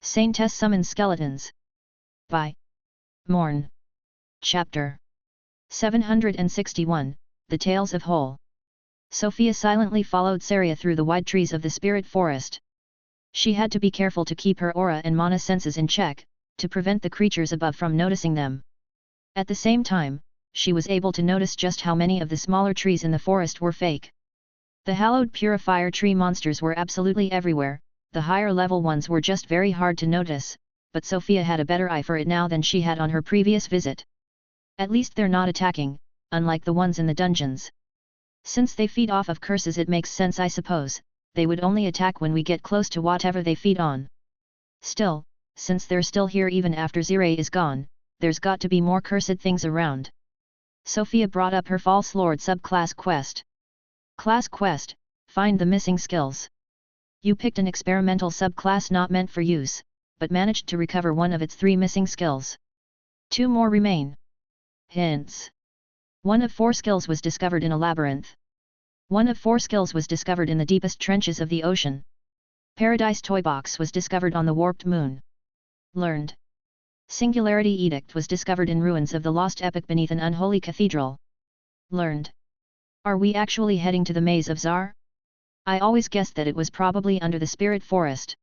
Saintess summons skeletons. By Morn. Chapter 761, The Tales of Hole. Sofia silently followed Saria through the wide trees of the spirit forest. She had to be careful to keep her aura and mana senses in check, to prevent the creatures above from noticing them. At the same time, she was able to notice just how many of the smaller trees in the forest were fake. The hallowed purifier tree monsters were absolutely everywhere. The higher level ones were just very hard to notice, but Sofia had a better eye for it now than she had on her previous visit. At least they're not attacking, unlike the ones in the dungeons. Since they feed off of curses, it makes sense, I suppose. They would only attack when we get close to whatever they feed on. Still, since they're still here even after Zire is gone, there's got to be more cursed things around. Sofia brought up her False Lord subclass quest. Class quest, find the missing skills. You picked an experimental subclass not meant for use, but managed to recover one of its 3 missing skills. 2 more remain. Hints. 1 of 4 skills was discovered in a labyrinth. 1 of 4 skills was discovered in the deepest trenches of the ocean. Paradise Toy Box was discovered on the warped moon. Learned. Singularity Edict was discovered in ruins of the lost epic beneath an unholy cathedral. Learned. Are we actually heading to the maze of Zar? I always guessed that it was probably under the spirit forest.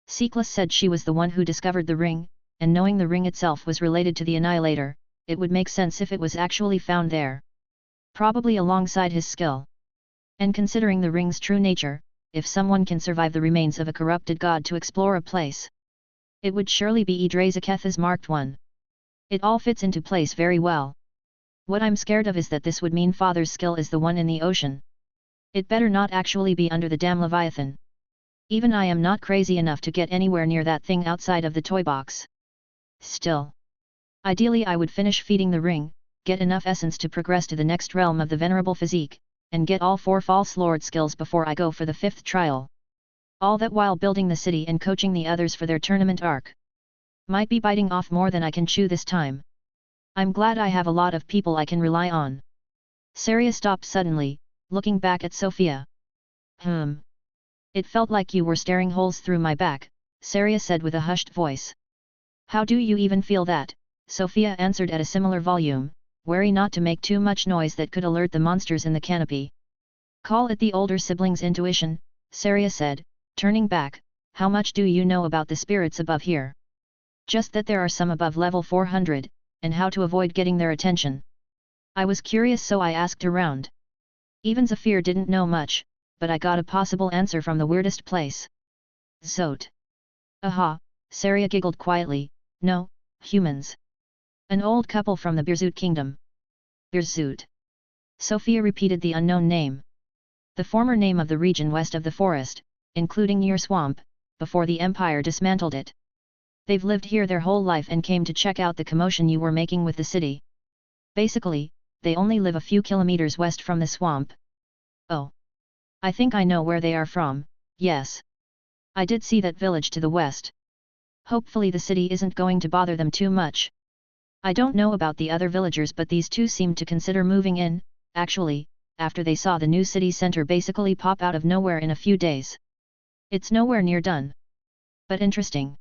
Seekless said she was the one who discovered the ring, and knowing the ring itself was related to the Annihilator, it would make sense if it was actually found there. Probably alongside his skill. And considering the ring's true nature, if someone can survive the remains of a corrupted god to explore a place, it would surely be Idrazaketha's marked one. It all fits into place very well. What I'm scared of is that this would mean Father's skill is the one in the ocean. It better not actually be under the damn Leviathan. Even I am not crazy enough to get anywhere near that thing outside of the toy box. Still. Ideally I would finish feeding the ring, get enough essence to progress to the next realm of the venerable physique, and get all 4 False Lord skills before I go for the 5th trial. All that while building the city and coaching the others for their tournament arc. Might be biting off more than I can chew this time. I'm glad I have a lot of people I can rely on. Saria stopped suddenly, looking back at Sofia. It felt like you were staring holes through my back, Saria said with a hushed voice. How do you even feel that? Sofia answered at a similar volume, wary not to make too much noise that could alert the monsters in the canopy. Call it the older sibling's intuition, Saria said, turning back. How much do you know about the spirits above here? Just that there are some above level 400, and how to avoid getting their attention. I was curious, so I asked around. Even Zafir didn't know much, but I got a possible answer from the weirdest place. Zote. Aha, Saria giggled quietly. No, humans. An old couple from the Birzut kingdom. Birzut. Sofia repeated the unknown name. The former name of the region west of the forest, including Yer Swamp, before the Empire dismantled it. They've lived here their whole life and came to check out the commotion you were making with the city. Basically, they only live a few kilometers west from the swamp. Oh. I think I know where they are from, yes. I did see that village to the west. Hopefully the city isn't going to bother them too much. I don't know about the other villagers, but these two seem to consider moving in, actually, after they saw the new city center basically pop out of nowhere in a few days. It's nowhere near done. But interesting.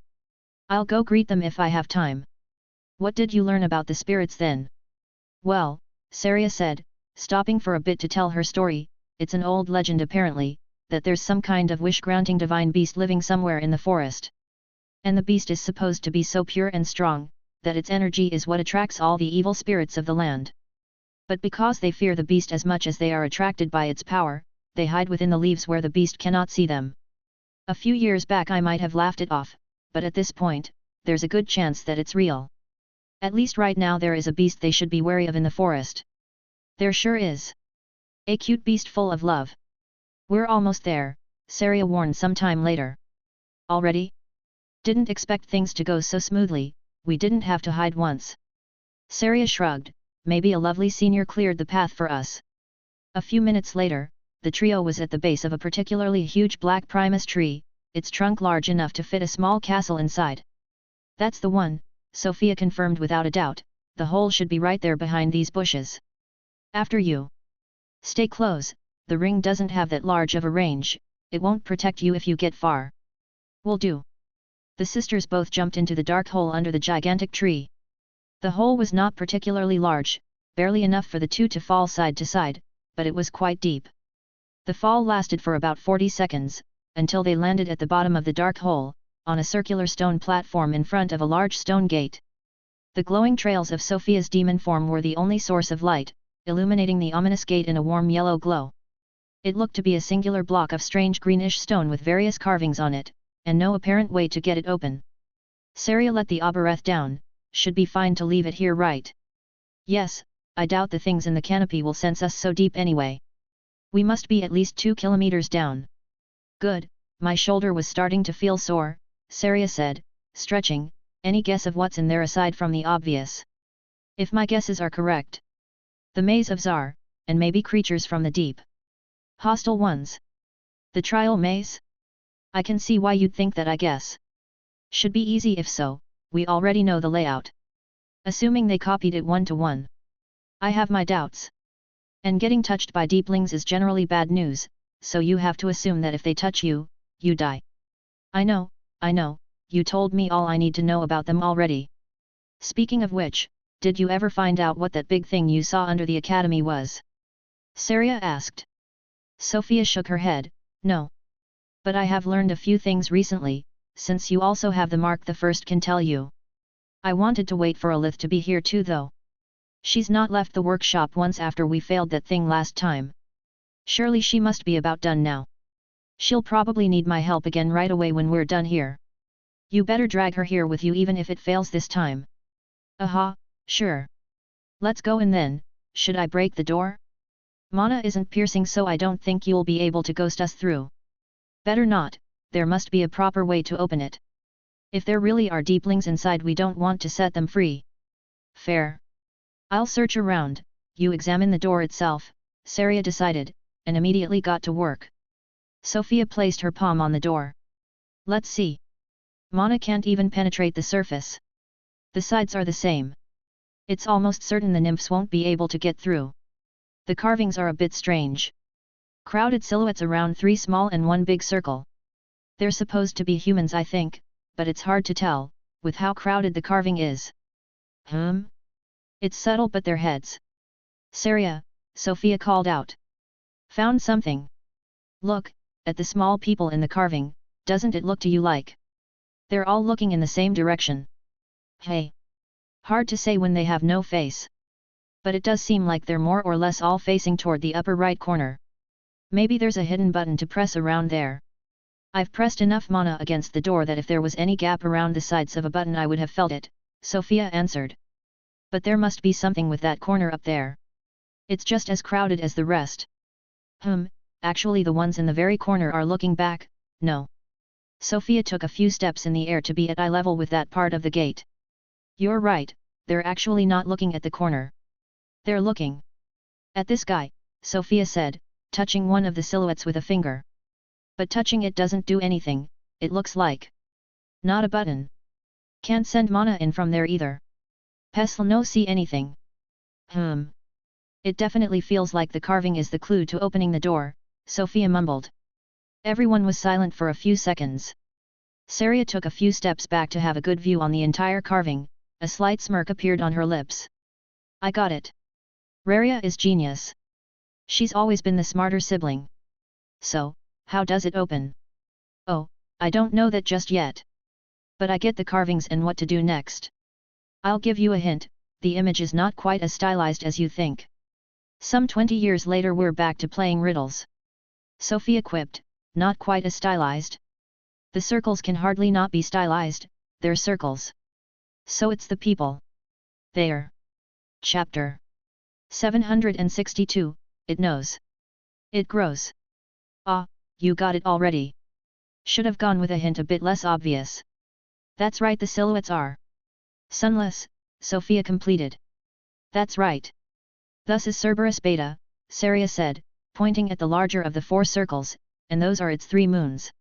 I'll go greet them if I have time. What did you learn about the spirits then? Well, Saria said, stopping for a bit to tell her story, it's an old legend apparently, that there's some kind of wish-granting divine beast living somewhere in the forest. And the beast is supposed to be so pure and strong, that its energy is what attracts all the evil spirits of the land. But because they fear the beast as much as they are attracted by its power, they hide within the leaves where the beast cannot see them. A few years back I might have laughed it off, but at this point, there's a good chance that it's real. At least right now there is a beast they should be wary of in the forest. There sure is. A cute beast full of love. We're almost there, Saria warned sometime later. Already? Didn't expect things to go so smoothly, we didn't have to hide once. Saria shrugged, maybe a lovely senior cleared the path for us. A few minutes later, the trio was at the base of a particularly huge black primus tree, its trunk large enough to fit a small castle inside. That's the one, Sofia confirmed without a doubt, the hole should be right there behind these bushes. After you. Stay close, the ring doesn't have that large of a range, it won't protect you if you get far. Will do. The sisters both jumped into the dark hole under the gigantic tree. The hole was not particularly large, barely enough for the two to fall side to side, but it was quite deep. The fall lasted for about 40 seconds, until they landed at the bottom of the dark hole, on a circular stone platform in front of a large stone gate. The glowing trails of Sofia's demon form were the only source of light, illuminating the ominous gate in a warm yellow glow. It looked to be a singular block of strange greenish stone with various carvings on it, and no apparent way to get it open. Saria let the Abereth down. Should be fine to leave it here, right? Yes, I doubt the things in the canopy will sense us so deep anyway. We must be at least 2 kilometers down. Good, my shoulder was starting to feel sore, Saria said, stretching. Any guess of what's in there aside from the obvious? If my guesses are correct. The maze of Zar, and maybe creatures from the deep. Hostile ones. The trial maze? I can see why you'd think that, I guess. Should be easy if so, we already know the layout. Assuming they copied it 1-to-1. I have my doubts. And getting touched by deeplings is generally bad news, so you have to assume that if they touch you, you die. I know, you told me all I need to know about them already. Speaking of which, did you ever find out what that big thing you saw under the academy was? Saria asked. Sofia shook her head, no. But I have learned a few things recently, since you also have the mark the first can tell you. I wanted to wait for Alith to be here too though. She's not left the workshop once after we failed that thing last time. Surely she must be about done now. She'll probably need my help again right away when we're done here. You better drag her here with you even if it fails this time. Aha, sure. Let's go in then. Should I break the door? Mana isn't piercing, so I don't think you'll be able to ghost us through. Better not, there must be a proper way to open it. If there really are deeplings inside, we don't want to set them free. Fair. I'll search around, you examine the door itself, Saria decided, and immediately got to work. Sofia placed her palm on the door. Let's see. Mana can't even penetrate the surface. The sides are the same. It's almost certain the nymphs won't be able to get through. The carvings are a bit strange. Crowded silhouettes around 3 small and 1 big circle. They're supposed to be humans, I think, but it's hard to tell, with how crowded the carving is. It's subtle, but they're heads. Saria, Sofia called out. Found something. Look, at the small people in the carving, doesn't it look to you like? They're all looking in the same direction. Hey. Hard to say when they have no face. But it does seem like they're more or less all facing toward the upper right corner. Maybe there's a hidden button to press around there. I've pressed enough mana against the door that if there was any gap around the sides of a button I would have felt it, Sofia answered. But there must be something with that corner up there. It's just as crowded as the rest. Actually the ones in the very corner are looking back, no. Sofia took a few steps in the air to be at eye level with that part of the gate. You're right, they're actually not looking at the corner. They're looking at this guy, Sofia said, touching one of the silhouettes with a finger. But touching it doesn't do anything, it looks like. Not a button. Can't send mana in from there either. Pestle no see anything. It definitely feels like the carving is the clue to opening the door, Sofia mumbled. Everyone was silent for a few seconds. Saria took a few steps back to have a good view on the entire carving, a slight smirk appeared on her lips. I got it. Raria is genius. She's always been the smarter sibling. So, how does it open? Oh, I don't know that just yet. But I get the carvings and what to do next. I'll give you a hint, the image is not quite as stylized as you think. Some 20 years later we're back to playing riddles. Sofia quipped, not quite as stylized. The circles can hardly not be stylized, they're circles. So it's the people. There. Chapter 762, It knows. It grows. Ah, you got it already. Should have gone with a hint a bit less obvious. That's right, the silhouettes are sunless, Sofia completed. That's right. Thus is Cerberus Beta, Saria said, pointing at the larger of the 4 circles, and those are its 3 moons.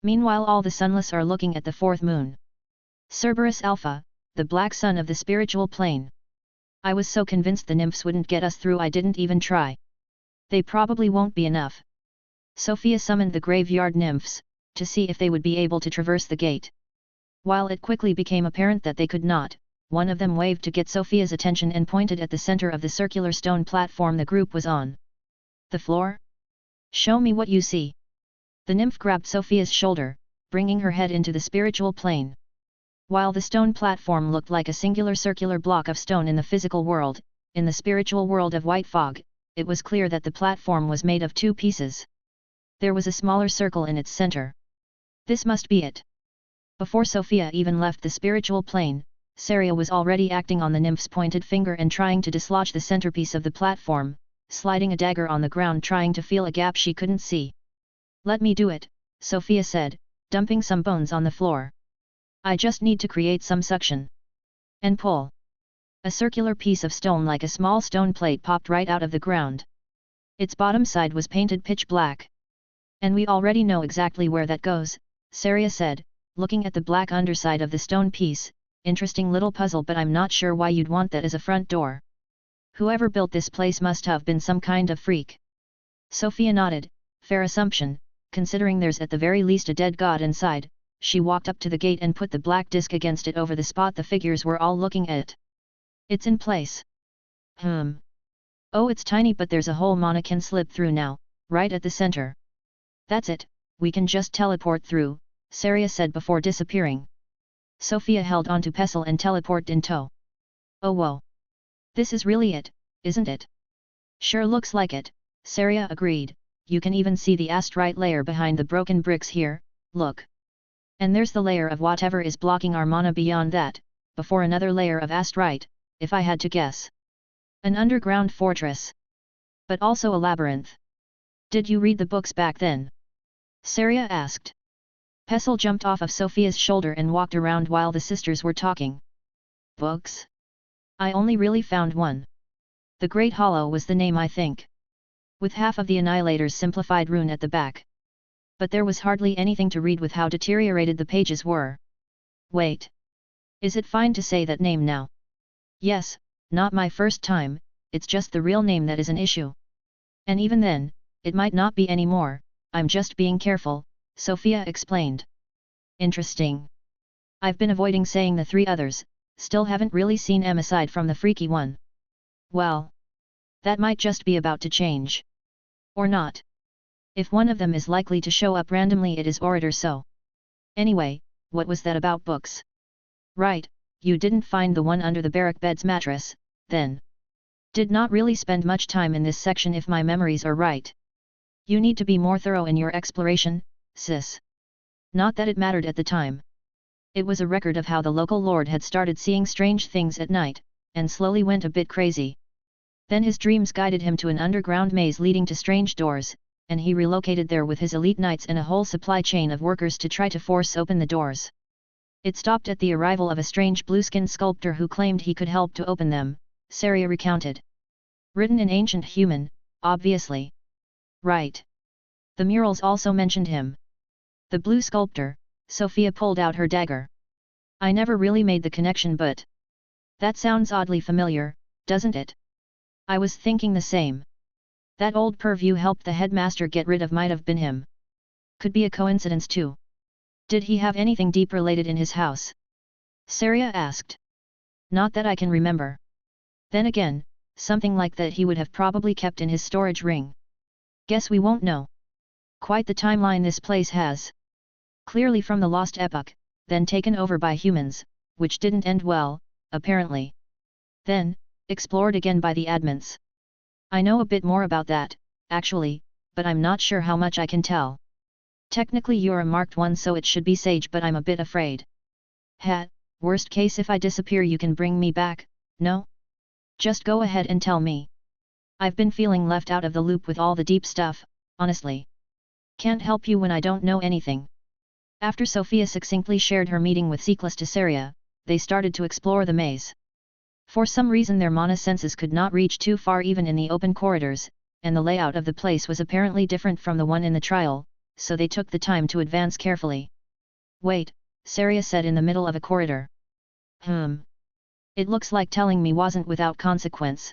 Meanwhile all the sunless are looking at the 4th moon. Cerberus Alpha, the black sun of the spiritual plane. I was so convinced the nymphs wouldn't get us through I didn't even try. They probably won't be enough. Sofia summoned the graveyard nymphs, to see if they would be able to traverse the gate. While it quickly became apparent that they could not, one of them waved to get Sofia's attention and pointed at the center of the circular stone platform the group was on. The floor? Show me what you see. The nymph grabbed Sofia's shoulder, bringing her head into the spiritual plane. While the stone platform looked like a singular circular block of stone in the physical world, in the spiritual world of white fog, it was clear that the platform was made of two pieces. There was a smaller circle in its center. This must be it. Before Sofia even left the spiritual plane, Saria was already acting on the nymph's pointed finger and trying to dislodge the centerpiece of the platform, sliding a dagger on the ground trying to feel a gap she couldn't see. Let me do it, Sofia said, dumping some bones on the floor. I just need to create some suction. And pull. A circular piece of stone like a small stone plate popped right out of the ground. Its bottom side was painted pitch black. And we already know exactly where that goes, Saria said, looking at the black underside of the stone piece. Interesting little puzzle, but I'm not sure why you'd want that as a front door. Whoever built this place must have been some kind of freak. Sofia nodded, fair assumption, considering there's at the very least a dead god inside. She walked up to the gate and put the black disc against it over the spot the figures were all looking at. It's in place. Oh, it's tiny, but there's a hole Mona can slip through now, right at the center. That's it, we can just teleport through, Saria said before disappearing. Sofia held onto Pestle and teleported in tow. Oh whoa. This is really it, isn't it? Sure looks like it, Saria agreed. You can even see the astrite layer behind the broken bricks here, look. And there's the layer of whatever is blocking our mana beyond that, before another layer of astrite, if I had to guess. An underground fortress. But also a labyrinth. Did you read the books back then? Saria asked. Pestle jumped off of Sofia's shoulder and walked around while the sisters were talking. Books? I only really found one. The Great Hollow was the name, I think. With half of the Annihilator's simplified rune at the back. But there was hardly anything to read with how deteriorated the pages were. Wait. Is it fine to say that name now? Yes, not my first time, it's just the real name that is an issue. And even then, it might not be anymore, I'm just being careful, Sofia explained. Interesting. I've been avoiding saying the three others, still haven't really seen M aside from the freaky one. Well. That might just be about to change. Or not. If one of them is likely to show up randomly, it is Orator so. Anyway, what was that about books? Right, you didn't find the one under the barrack bed's mattress, then. Did not really spend much time in this section if my memories are right. You need to be more thorough in your exploration, sis. Not that it mattered at the time. It was a record of how the local lord had started seeing strange things at night, and slowly went a bit crazy. Then his dreams guided him to an underground maze leading to strange doors, and he relocated there with his elite knights and a whole supply chain of workers to try to force open the doors. It stopped at the arrival of a strange blue-skinned sculptor who claimed he could help to open them, Saria recounted. Written in ancient human, obviously. Right. The murals also mentioned him. The blue sculptor, Sofia pulled out her dagger. I never really made the connection, but... That sounds oddly familiar, doesn't it? I was thinking the same. That old perv you helped the headmaster get rid of might have been him. Could be a coincidence too. Did he have anything deep related in his house? Saria asked. Not that I can remember. Then again, something like that he would have probably kept in his storage ring. Guess we won't know. Quite the timeline this place has. Clearly from the Lost Epoch, then taken over by humans, which didn't end well, apparently. Then, explored again by the admins. I know a bit more about that, actually, but I'm not sure how much I can tell. Technically you're a marked one, so it should be sage, but I'm a bit afraid. Worst case if I disappear you can bring me back, no? Just go ahead and tell me. I've been feeling left out of the loop with all the deep stuff, honestly. Can't help you when I don't know anything. After Sofia succinctly shared her meeting with Seclus to Saria, they started to explore the maze. For some reason their mana senses could not reach too far even in the open corridors, and the layout of the place was apparently different from the one in the trial, so they took the time to advance carefully. Wait, Saria said in the middle of a corridor. It looks like telling me wasn't without consequence.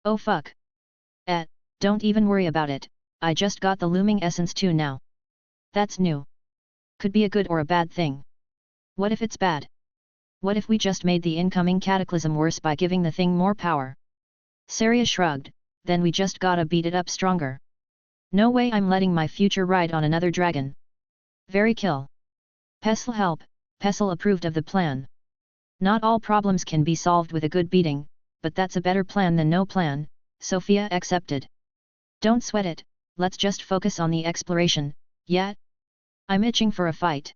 Oh fuck. Don't even worry about it, I just got the looming essence too now. That's new. Could be a good or a bad thing. What if it's bad? What if we just made the incoming cataclysm worse by giving the thing more power? Saria shrugged, then we just gotta beat it up stronger. No way I'm letting my future ride on another dragon. Very kill. Pestle help, Pestle approved of the plan. Not all problems can be solved with a good beating, but that's a better plan than no plan, Sofia accepted. Don't sweat it, let's just focus on the exploration, yeah? I'm itching for a fight.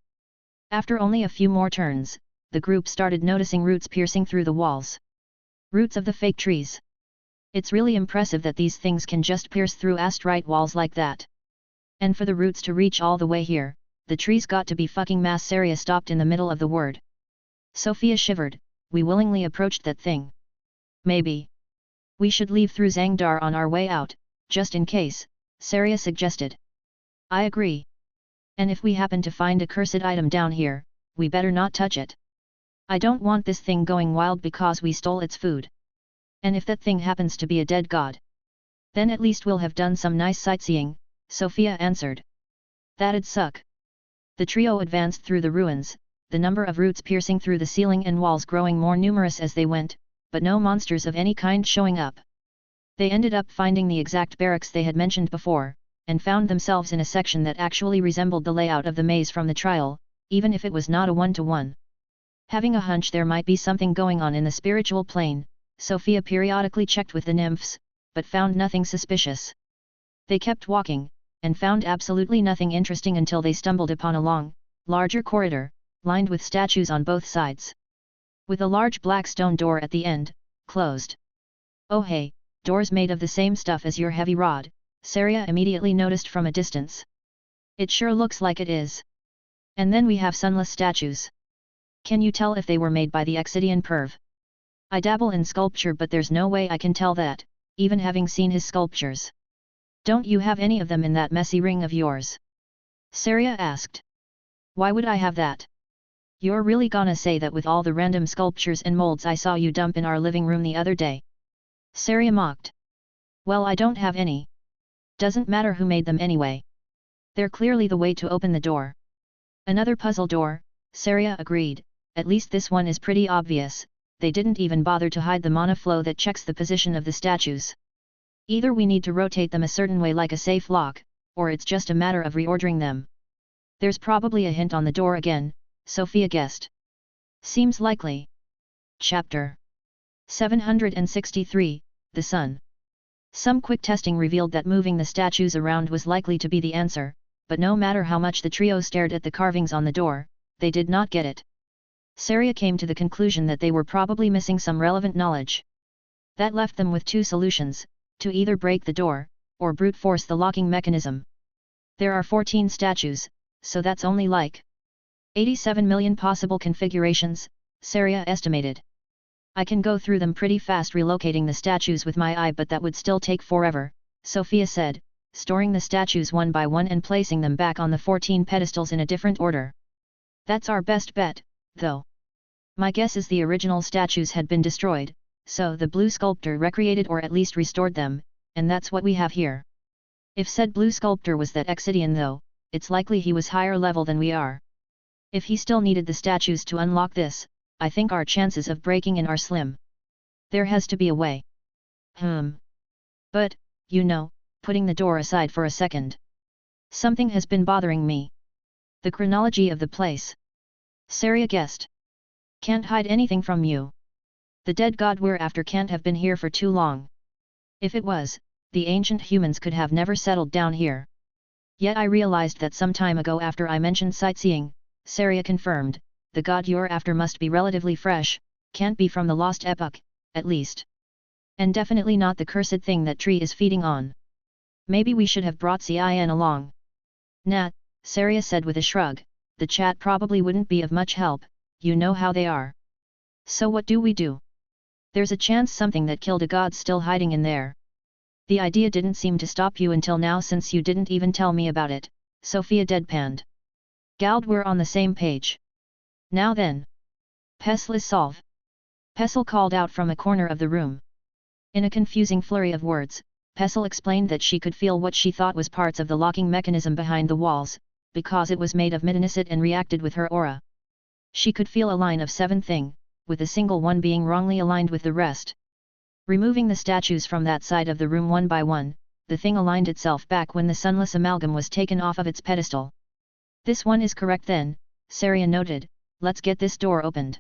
After only a few more turns, the group started noticing roots piercing through the walls. Roots of the fake trees. It's really impressive that these things can just pierce through astrite walls like that. And for the roots to reach all the way here, the trees got to be fucking mass. Saria stopped in the middle of the word. Sofia shivered, we willingly approached that thing. Maybe. We should leave through Zangdar on our way out, just in case, Saria suggested. I agree. And if we happen to find a cursed item down here, we better not touch it. I don't want this thing going wild because we stole its food. And if that thing happens to be a dead god, then at least we'll have done some nice sightseeing, Sofia answered. That'd suck. The trio advanced through the ruins, the number of roots piercing through the ceiling and walls growing more numerous as they went, but no monsters of any kind showing up. They ended up finding the exact barracks they had mentioned before, and found themselves in a section that actually resembled the layout of the maze from the trial, even if it was not a one-to-one. Having a hunch there might be something going on in the spiritual plane, Sofia periodically checked with the nymphs, but found nothing suspicious. They kept walking, and found absolutely nothing interesting until they stumbled upon a long, larger corridor, lined with statues on both sides. With a large black stone door at the end, closed. Oh hey, doors made of the same stuff as your heavy rod, Saria immediately noticed from a distance. It sure looks like it is. And then we have sunless statues. Can you tell if they were made by the Exidian perv? I dabble in sculpture but there's no way I can tell that, even having seen his sculptures. Don't you have any of them in that messy ring of yours? Saria asked. Why would I have that? You're really gonna say that with all the random sculptures and molds I saw you dump in our living room the other day? Saria mocked. Well, I don't have any. Doesn't matter who made them anyway. They're clearly the way to open the door. Another puzzle door, Saria agreed, at least this one is pretty obvious. They didn't even bother to hide the mana flow that checks the position of the statues. Either we need to rotate them a certain way like a safe lock, or it's just a matter of reordering them. There's probably a hint on the door again, Sofia guessed. Seems likely. Chapter 763, The Sun. Some quick testing revealed that moving the statues around was likely to be the answer, but no matter how much the trio stared at the carvings on the door, they did not get it. Saria came to the conclusion that they were probably missing some relevant knowledge. That left them with two solutions, to either break the door, or brute force the locking mechanism. There are 14 statues, so that's only like 87 million possible configurations, Saria estimated. I can go through them pretty fast relocating the statues with my eye, but that would still take forever, Sofia said, storing the statues one by one and placing them back on the 14 pedestals in a different order. That's our best bet, though. My guess is the original statues had been destroyed, so the blue sculptor recreated or at least restored them, and that's what we have here. If said blue sculptor was that Exidian though, it's likely he was higher level than we are. If he still needed the statues to unlock this, I think our chances of breaking in are slim. There has to be a way. But, you know, putting the door aside for a second. Something has been bothering me. The chronology of the place. Saria guessed. Can't hide anything from you. The dead god we're after can't have been here for too long. If it was, the ancient humans could have never settled down here. Yet I realized that some time ago after I mentioned sightseeing, Saria confirmed, the god you're after must be relatively fresh, can't be from the lost epoch, at least. And definitely not the cursed thing that tree is feeding on. Maybe we should have brought Cin along. Nah, Saria said with a shrug, the chat probably wouldn't be of much help, you know how they are. So what do we do? There's a chance something that killed a god's still hiding in there. The idea didn't seem to stop you until now since you didn't even tell me about it, Sofia deadpanned. Gald, we're on the same page. Now then. Pestle solve. Pestle called out from a corner of the room. In a confusing flurry of words, Pestle explained that she could feel what she thought was parts of the locking mechanism behind the walls, because it was made of middenacid and reacted with her aura. She could feel a line of 7 thing, with a single one being wrongly aligned with the rest. Removing the statues from that side of the room one by one, the thing aligned itself back when the sunless amalgam was taken off of its pedestal. This one is correct then, Saria noted, let's get this door opened.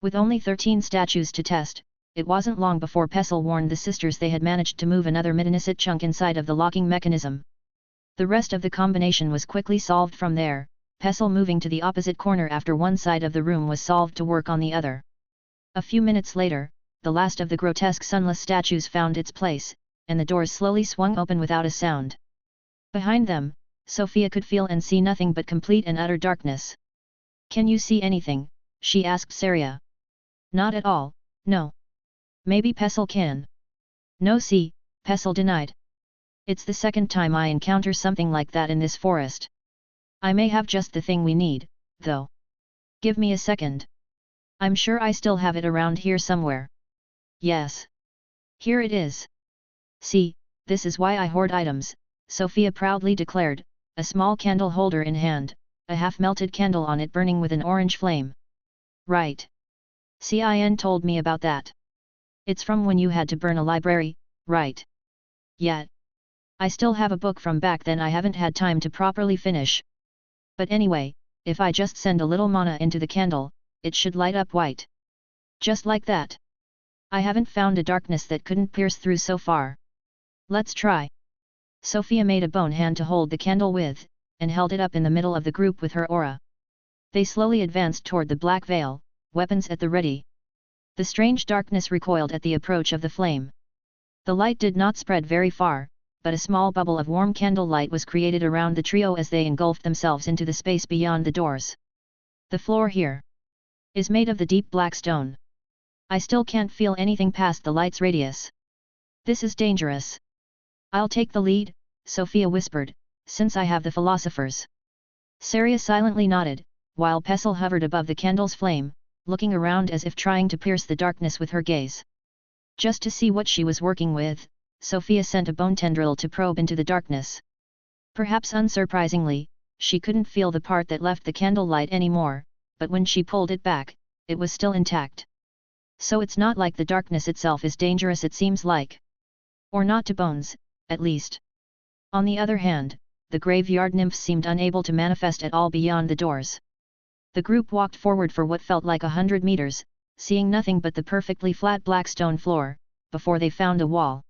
With only 13 statues to test, it wasn't long before Pestle warned the sisters they had managed to move another Midanisit chunk inside of the locking mechanism. The rest of the combination was quickly solved from there. Pestle moving to the opposite corner after one side of the room was solved to work on the other. A few minutes later, the last of the grotesque sunless statues found its place, and the doors slowly swung open without a sound. Behind them, Sofia could feel and see nothing but complete and utter darkness. "Can you see anything?" she asked Saria. "Not at all, no. Maybe Pestle can." "No see," Pestle denied. "It's the second time I encounter something like that in this forest. I may have just the thing we need, though. Give me a second. I'm sure I still have it around here somewhere." "Yes. Here it is. See, this is why I hoard items," Sofia proudly declared, a small candle holder in hand, a half-melted candle on it burning with an orange flame. "Right. Cin told me about that. It's from when you had to burn a library, right?" "Yet. I still have a book from back then I haven't had time to properly finish. But anyway, if I just send a little mana into the candle, it should light up white. Just like that. I haven't found a darkness that couldn't pierce through so far. Let's try." Sofia made a bone hand to hold the candle with, and held it up in the middle of the group with her aura. They slowly advanced toward the black veil, weapons at the ready. The strange darkness recoiled at the approach of the flame. The light did not spread very far, but a small bubble of warm candlelight was created around the trio as they engulfed themselves into the space beyond the doors. "The floor here is made of the deep black stone. I still can't feel anything past the light's radius. This is dangerous." "I'll take the lead," Sofia whispered, "since I have the philosophers." Saria silently nodded, while Pestle hovered above the candle's flame, looking around as if trying to pierce the darkness with her gaze. Just to see what she was working with, Sofia sent a bone tendril to probe into the darkness. Perhaps unsurprisingly, she couldn't feel the part that left the candlelight anymore, but when she pulled it back, it was still intact. So it's not like the darkness itself is dangerous, it seems like. Or not to bones, at least. On the other hand, the graveyard nymphs seemed unable to manifest at all beyond the doors. The group walked forward for what felt like 100 meters, seeing nothing but the perfectly flat black stone floor, before they found a wall.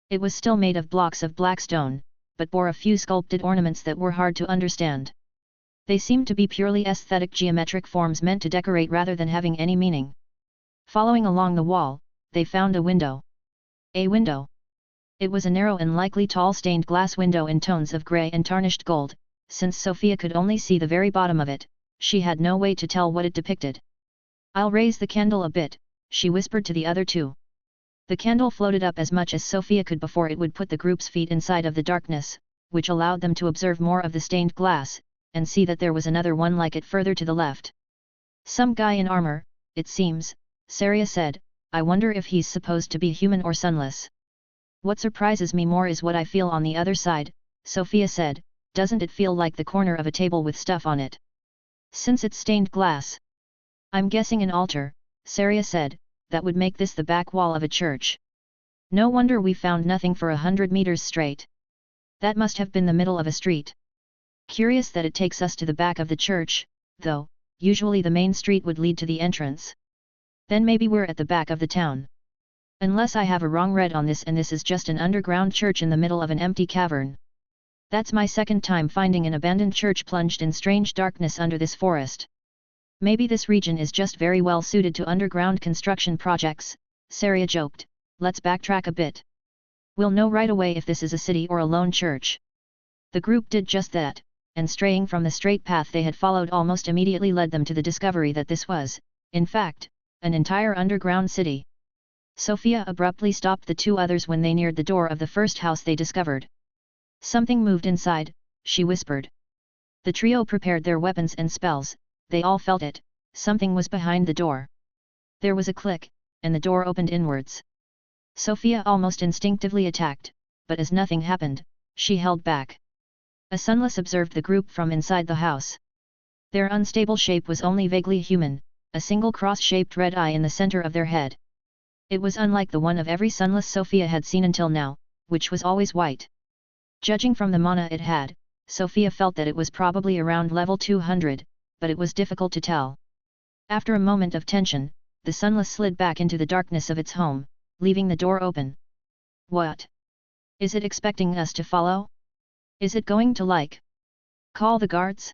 It was still made of blocks of black stone, but bore a few sculpted ornaments that were hard to understand. They seemed to be purely aesthetic geometric forms meant to decorate rather than having any meaning. Following along the wall, they found a window. A window. It was a narrow and likely tall stained glass window in tones of grey and tarnished gold. Since Sofia could only see the very bottom of it, she had no way to tell what it depicted. "I'll raise the candle a bit," she whispered to the other two. The candle floated up as much as Sofia could before it would put the group's feet inside of the darkness, which allowed them to observe more of the stained glass, and see that there was another one like it further to the left. "Some guy in armor, it seems," Saria said. "I wonder if he's supposed to be human or sunless." "What surprises me more is what I feel on the other side," Sofia said. "Doesn't it feel like the corner of a table with stuff on it? Since it's stained glass." "I'm guessing an altar," Saria said. "That would make this the back wall of a church. No wonder we found nothing for 100 meters straight. That must have been the middle of a street. Curious that it takes us to the back of the church, though, usually the main street would lead to the entrance. Then maybe we're at the back of the town. Unless I have a wrong read on this and this is just an underground church in the middle of an empty cavern. That's my second time finding an abandoned church plunged in strange darkness under this forest. Maybe this region is just very well suited to underground construction projects," Saria joked. "Let's backtrack a bit. We'll know right away if this is a city or a lone church." The group did just that, and straying from the straight path they had followed almost immediately led them to the discovery that this was, in fact, an entire underground city. Sofia abruptly stopped the two others when they neared the door of the first house they discovered. "Something moved inside," she whispered. The trio prepared their weapons and spells. They all felt it, something was behind the door. There was a click, and the door opened inwards. Sofia almost instinctively attacked, but as nothing happened, she held back. A sunless observed the group from inside the house. Their unstable shape was only vaguely human, a single cross-shaped red eye in the center of their head. It was unlike the one of every sunless Sofia had seen until now, which was always white. Judging from the mana it had, Sofia felt that it was probably around level 200, but it was difficult to tell. After a moment of tension, the sunless slid back into the darkness of its home, leaving the door open. What? Is it expecting us to follow? Is it going to call the guards?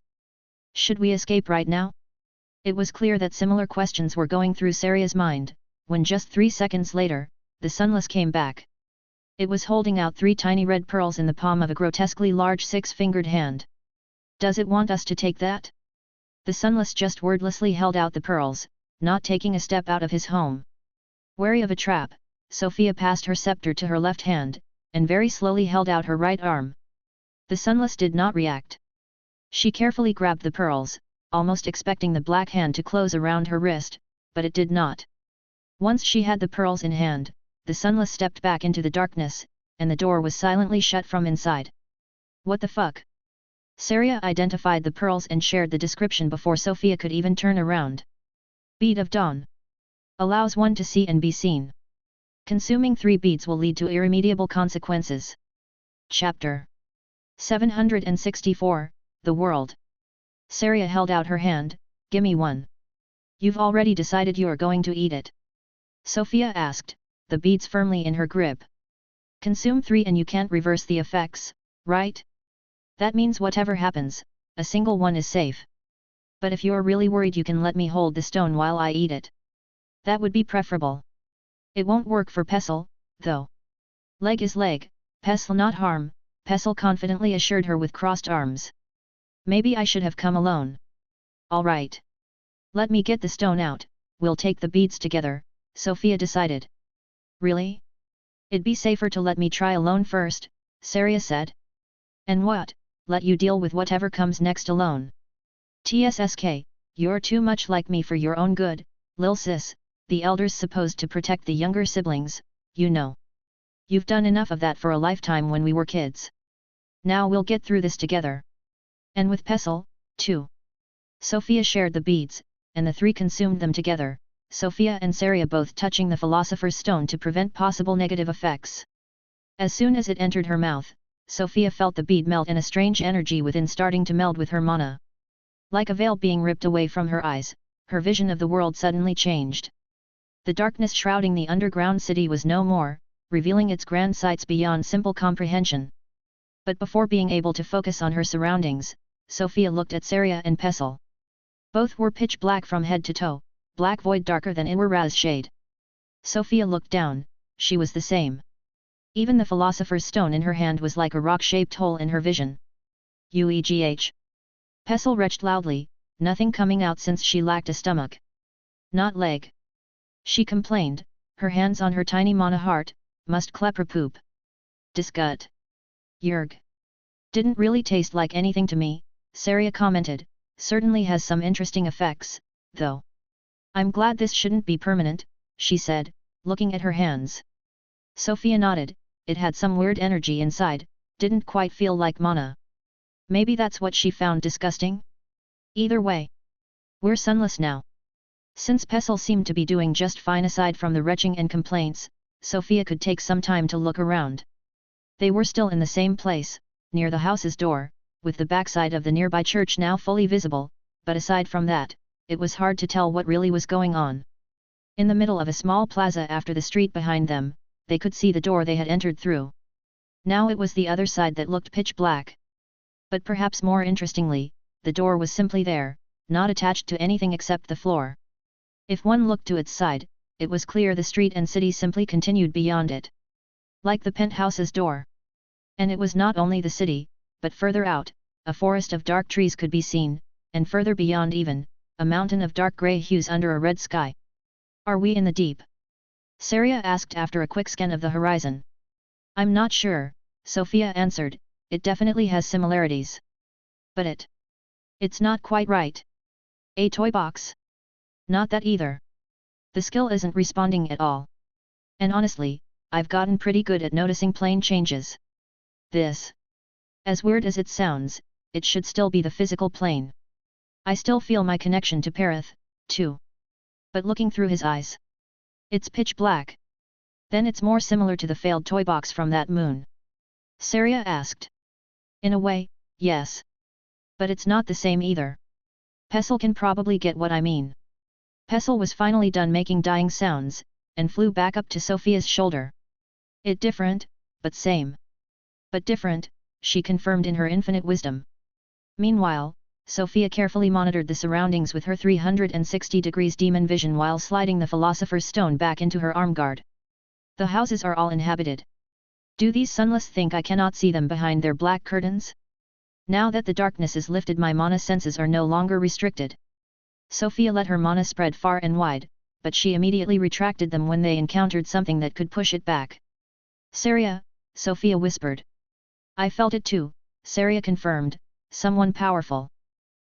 Should we escape right now? It was clear that similar questions were going through Saria's mind, when just 3 seconds later, the sunless came back. It was holding out 3 tiny red pearls in the palm of a grotesquely large 6-fingered hand. Does it want us to take that? The sunless just wordlessly held out the pearls, not taking a step out of his home. Wary of a trap, Sofia passed her scepter to her left hand, and very slowly held out her right arm. The sunless did not react. She carefully grabbed the pearls, almost expecting the black hand to close around her wrist, but it did not. Once she had the pearls in hand, the sunless stepped back into the darkness, and the door was silently shut from inside. What the fuck? Saria identified the pearls and shared the description before Sofia could even turn around. Bead of Dawn. Allows one to see and be seen. Consuming 3 beads will lead to irremediable consequences. Chapter 764, The World. Saria held out her hand. Gimme one. You've already decided you're going to eat it? Sofia asked, the beads firmly in her grip. Consume 3 and you can't reverse the effects, right? That means whatever happens, a single one is safe. But if you're really worried you can let me hold the stone while I eat it. That would be preferable. It won't work for Pestle, though. Leg is leg, Pestle not harm, Pestle confidently assured her with crossed arms. Maybe I should have come alone. All right. Let me get the stone out, we'll take the beads together, Sofia decided. Really? It'd be safer to let me try alone first, Saria said. And what, let you deal with whatever comes next alone? TSSK, you're too much like me for your own good, lil sis, the elders supposed to protect the younger siblings, you know. You've done enough of that for a lifetime when we were kids. Now we'll get through this together. And with Pestle, too. Sofia shared the beads, and the 3 consumed them together, Sofia and Saria both touching the Philosopher's Stone to prevent possible negative effects. As soon as it entered her mouth, Sofia felt the bead melt and a strange energy within starting to meld with her mana. Like a veil being ripped away from her eyes, her vision of the world suddenly changed. The darkness shrouding the underground city was no more, revealing its grand sights beyond simple comprehension. But before being able to focus on her surroundings, Sofia looked at Saria and Pestle. Both were pitch black from head to toe, black void darker than Iwaraz shade. Sofia looked down, she was the same. Even the Philosopher's Stone in her hand was like a rock-shaped hole in her vision. UEGH. Pestle retched loudly, nothing coming out since she lacked a stomach. Not leg. She complained, her hands on her tiny mana heart, must klepper poop. Disgut. Yerg. Didn't really taste like anything to me, Saria commented, certainly has some interesting effects, though. I'm glad this shouldn't be permanent, she said, looking at her hands. Sofia nodded, it had some weird energy inside, didn't quite feel like mana. Maybe that's what she found disgusting? Either way. We're sunless now. Since Pestle seemed to be doing just fine aside from the retching and complaints, Sofia could take some time to look around. They were still in the same place, near the house's door, with the backside of the nearby church now fully visible, but aside from that, it was hard to tell what really was going on. In the middle of a small plaza after the street behind them, they could see the door they had entered through. Now it was the other side that looked pitch black. But perhaps more interestingly, the door was simply there, not attached to anything except the floor. If one looked to its side, it was clear the street and city simply continued beyond it. Like the penthouse's door. And it was not only the city, but further out, a forest of dark trees could be seen, and further beyond even, a mountain of dark grey hues under a red sky. Are we in the deep? Saria asked after a quick scan of the horizon. I'm not sure, Sofia answered, it definitely has similarities. But it's not quite right. A toy box? Not that either. The skill isn't responding at all. And honestly, I've gotten pretty good at noticing plane changes. This. As weird as it sounds, it should still be the physical plane. I still feel my connection to Parath, too. But looking through his eyes, it's pitch black. Then it's more similar to the failed toy box from that moon. Saria asked. In a way, yes. But it's not the same either. Pestle can probably get what I mean. Pestle was finally done making dying sounds, and flew back up to Sofia's shoulder. It different, but same. But different, she confirmed in her infinite wisdom. Meanwhile, Sofia carefully monitored the surroundings with her 360 degrees demon vision while sliding the Philosopher's Stone back into her arm guard. The houses are all inhabited. Do these sunless think I cannot see them behind their black curtains? Now that the darkness is lifted, my mana senses are no longer restricted. Sofia let her mana spread far and wide, but she immediately retracted them when they encountered something that could push it back. Saria, Sofia whispered. I felt it too, Saria confirmed, someone powerful.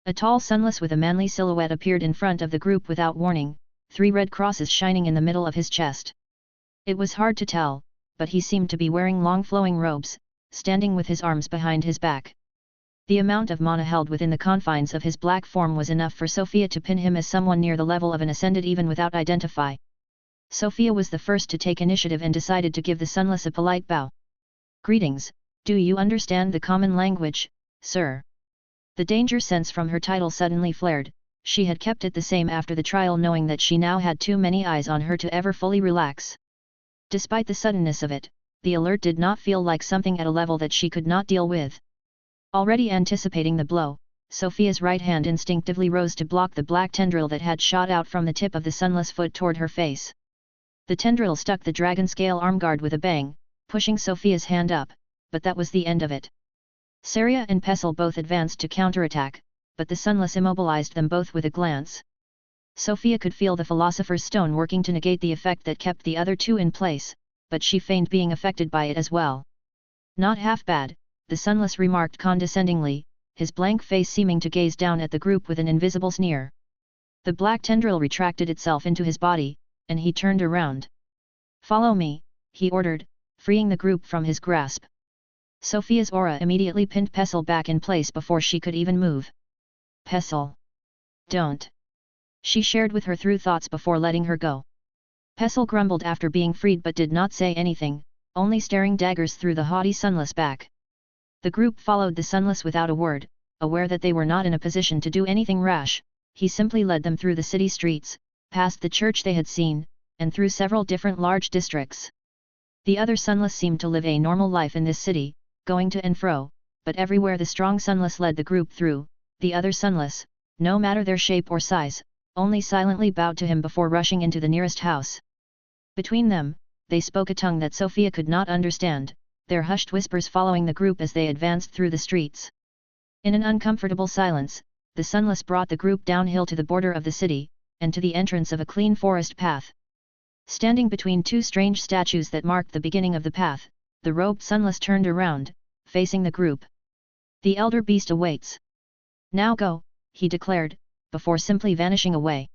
A tall sunless with a manly silhouette appeared in front of the group without warning, 3 red crosses shining in the middle of his chest. It was hard to tell, but he seemed to be wearing long flowing robes, standing with his arms behind his back. The amount of mana held within the confines of his black form was enough for Sofia to pin him as someone near the level of an ascended even without identify. Sofia was the first to take initiative and decided to give the sunless a polite bow. Greetings, do you understand the common language, sir? The danger sense from her title suddenly flared. She had kept it the same after the trial, knowing that she now had too many eyes on her to ever fully relax. Despite the suddenness of it, the alert did not feel like something at a level that she could not deal with. Already anticipating the blow, Sofia's right hand instinctively rose to block the black tendril that had shot out from the tip of the sunless foot toward her face. The tendril stuck the dragon scale armguard with a bang, pushing Sofia's hand up, but that was the end of it. Saria and Pestle both advanced to counterattack, but the sunless immobilized them both with a glance. Sofia could feel the Philosopher's Stone working to negate the effect that kept the other 2 in place, but she feigned being affected by it as well. Not half bad, the sunless remarked condescendingly, his blank face seeming to gaze down at the group with an invisible sneer. The black tendril retracted itself into his body, and he turned around. Follow me, he ordered, freeing the group from his grasp. Sofia's aura immediately pinned Pestle back in place before she could even move. Pestle. Don't. She shared with her through thoughts before letting her go. Pestle grumbled after being freed but did not say anything, only staring daggers through the haughty sunless back. The group followed the sunless without a word, aware that they were not in a position to do anything rash. He simply led them through the city streets, past the church they had seen, and through several different large districts. The other sunless seemed to live a normal life in this city, going to and fro, but everywhere the strong sunless led the group through, the other sunless, no matter their shape or size, only silently bowed to him before rushing into the nearest house. Between them, they spoke a tongue that Sofia could not understand, their hushed whispers following the group as they advanced through the streets. In an uncomfortable silence, the sunless brought the group downhill to the border of the city, and to the entrance of a clean forest path. Standing between 2 strange statues that marked the beginning of the path, the robed sunless turned around, facing the group. The elder beast awaits. Now go, he declared, before simply vanishing away.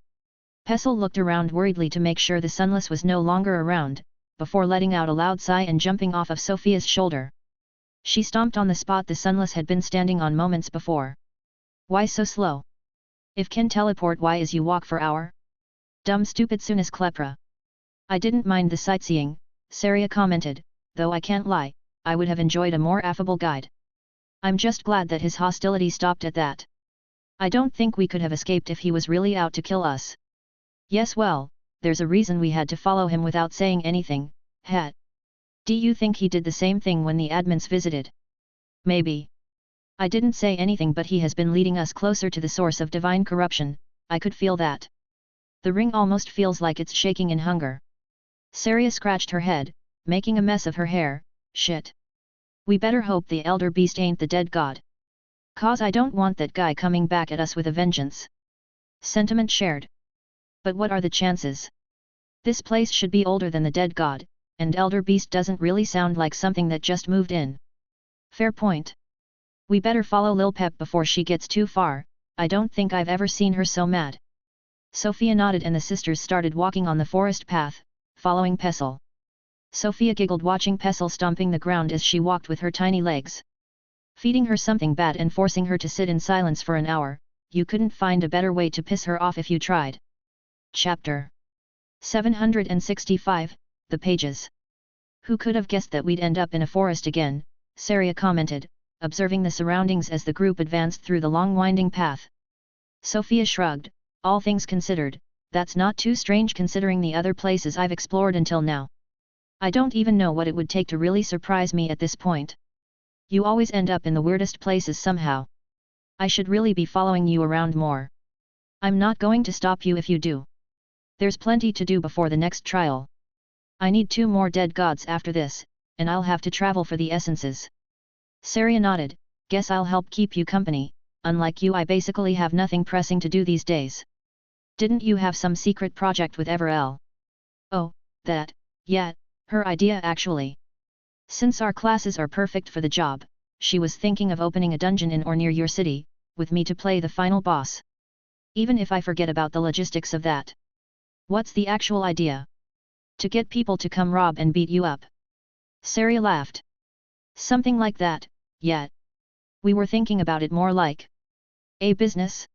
Pestle looked around worriedly to make sure the sunless was no longer around, before letting out a loud sigh and jumping off of Sofia's shoulder. She stomped on the spot the sunless had been standing on moments before. Why so slow? If can teleport, why is you walk for hour? Dumb stupid Sunas Klepra. I didn't mind the sightseeing, Saria commented, though I can't lie, I would have enjoyed a more affable guide. I'm just glad that his hostility stopped at that. I don't think we could have escaped if he was really out to kill us. Yes, well, there's a reason we had to follow him without saying anything, hat. Do you think he did the same thing when the admins visited? Maybe. I didn't say anything, but he has been leading us closer to the source of divine corruption, I could feel that. The ring almost feels like it's shaking in hunger. Saria scratched her head, making a mess of her hair. Shit. We better hope the elder beast ain't the dead god. Cause I don't want that guy coming back at us with a vengeance. Sentiment shared. But what are the chances? This place should be older than the dead god, and elder beast doesn't really sound like something that just moved in. Fair point. We better follow Lil Pep before she gets too far. I don't think I've ever seen her so mad. Sofia nodded and the sisters started walking on the forest path, following Pestle. Sofia giggled watching Pestle stomping the ground as she walked with her tiny legs. Feeding her something bad and forcing her to sit in silence for an hour, you couldn't find a better way to piss her off if you tried. Chapter 765, The Pages. Who could have guessed that we'd end up in a forest again, Saria commented, observing the surroundings as the group advanced through the long winding path. Sofia shrugged, all things considered, that's not too strange considering the other places I've explored until now. I don't even know what it would take to really surprise me at this point. You always end up in the weirdest places somehow. I should really be following you around more. I'm not going to stop you if you do. There's plenty to do before the next trial. I need 2 more dead gods after this, and I'll have to travel for the essences. Saria nodded, guess I'll help keep you company, unlike you I basically have nothing pressing to do these days. Didn't you have some secret project with Everell? Oh, that, yeah, her idea actually. Since our classes are perfect for the job, she was thinking of opening a dungeon in or near your city, with me to play the final boss. Even if I forget about the logistics of that. What's the actual idea? To get people to come rob and beat you up. Saria laughed. Something like that, yeah. We were thinking about it more like a business.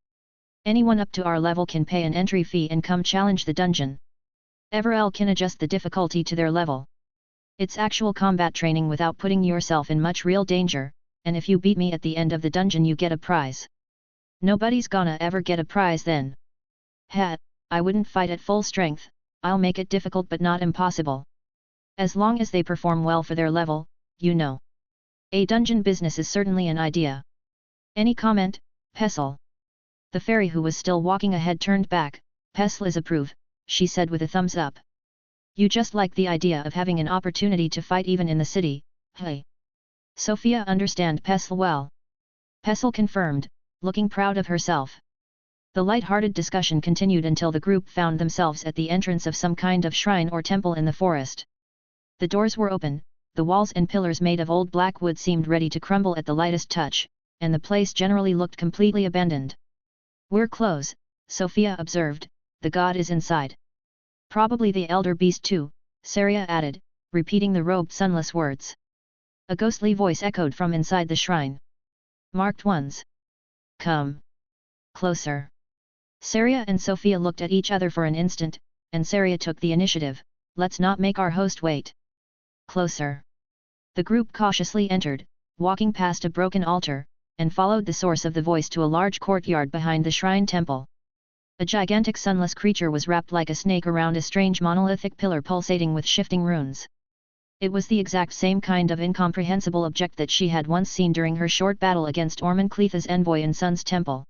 Anyone up to our level can pay an entry fee and come challenge the dungeon. Everell can adjust the difficulty to their level. It's actual combat training without putting yourself in much real danger, and if you beat me at the end of the dungeon you get a prize. Nobody's gonna ever get a prize then. I wouldn't fight at full strength, I'll make it difficult but not impossible. As long as they perform well for their level, you know. A dungeon business is certainly an idea. Any comment, Pestle? The fairy who was still walking ahead turned back. Pestle approve, she said with a thumbs up. You just like the idea of having an opportunity to fight even in the city, hey. Sofia understand Pestle well. Pestle confirmed, looking proud of herself. The light-hearted discussion continued until the group found themselves at the entrance of some kind of shrine or temple in the forest. The doors were open, the walls and pillars made of old black wood seemed ready to crumble at the lightest touch, and the place generally looked completely abandoned. We're close, Sofia observed, the god is inside. Probably the elder beast too, Saria added, repeating the robed sunless words. A ghostly voice echoed from inside the shrine. Marked ones. Come. Closer. Saria and Sofia looked at each other for an instant, and Saria took the initiative, let's not make our host wait. Closer. The group cautiously entered, walking past a broken altar, and followed the source of the voice to a large courtyard behind the shrine temple. A gigantic sunless creature was wrapped like a snake around a strange monolithic pillar pulsating with shifting runes. It was the exact same kind of incomprehensible object that she had once seen during her short battle against Orman Cletha's envoy in Sun's temple.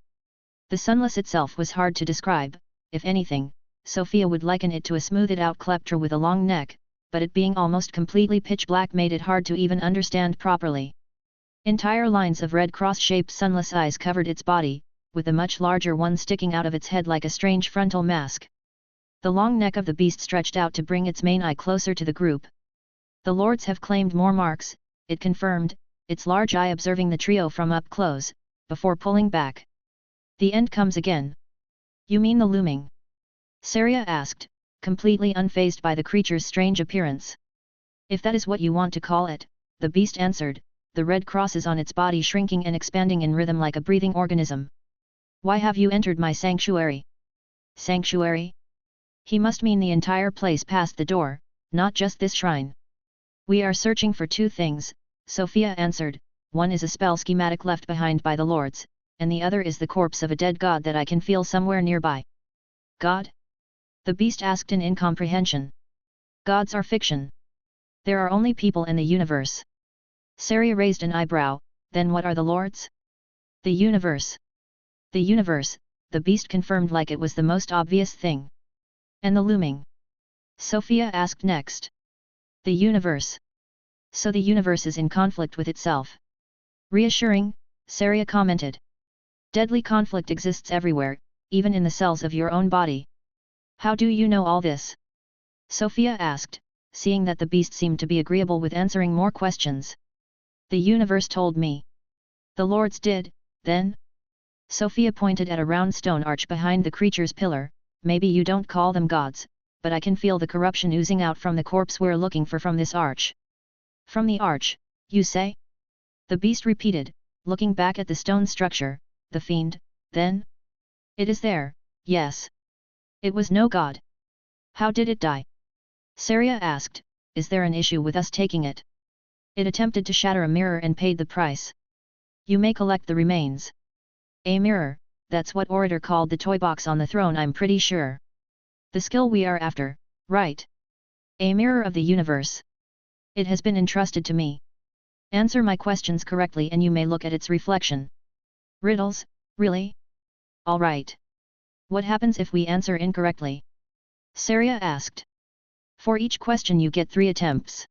The sunless itself was hard to describe, if anything, Sofia would liken it to a smoothed-out kleptra with a long neck, but it being almost completely pitch-black made it hard to even understand properly. Entire lines of red cross-shaped sunless eyes covered its body, with a much larger one sticking out of its head like a strange frontal mask. The long neck of the beast stretched out to bring its main eye closer to the group. The lords have claimed more marks, it confirmed, its large eye observing the trio from up close, before pulling back. The end comes again. You mean the looming? Saria asked, completely unfazed by the creature's strange appearance. If that is what you want to call it, the beast answered, the red crosses on its body shrinking and expanding in rhythm like a breathing organism. Why have you entered my sanctuary? Sanctuary? He must mean the entire place past the door, not just this shrine. We are searching for 2 things, Sofia answered, one is a spell schematic left behind by the lords, and the other is the corpse of a dead god that I can feel somewhere nearby. God? The beast asked in incomprehension. Gods are fiction. There are only people in the universe. Saria raised an eyebrow, then what are the lords? The universe. The universe, the beast confirmed like it was the most obvious thing. And the looming? Sofia asked next. The universe. So the universe is in conflict with itself. Reassuring, Saria commented. Deadly conflict exists everywhere, even in the cells of your own body. How do you know all this? Sofia asked, seeing that the beast seemed to be agreeable with answering more questions. The universe told me. The lords did, then? Sofia pointed at a round stone arch behind the creature's pillar. Maybe you don't call them gods, but I can feel the corruption oozing out from the corpse we're looking for from this arch. From the arch, you say? The beast repeated, looking back at the stone structure. The fiend, then? It is there, yes. It was no god. How did it die? Saria asked, is there an issue with us taking it? It attempted to shatter a mirror and paid the price. You may collect the remains. A mirror, that's what Orator called the toy box on the throne, I'm pretty sure. The skill we are after, right? A mirror of the universe. It has been entrusted to me. Answer my questions correctly and you may look at its reflection. Riddles, really? Alright. What happens if we answer incorrectly? Saria asked. For each question you get 3 attempts.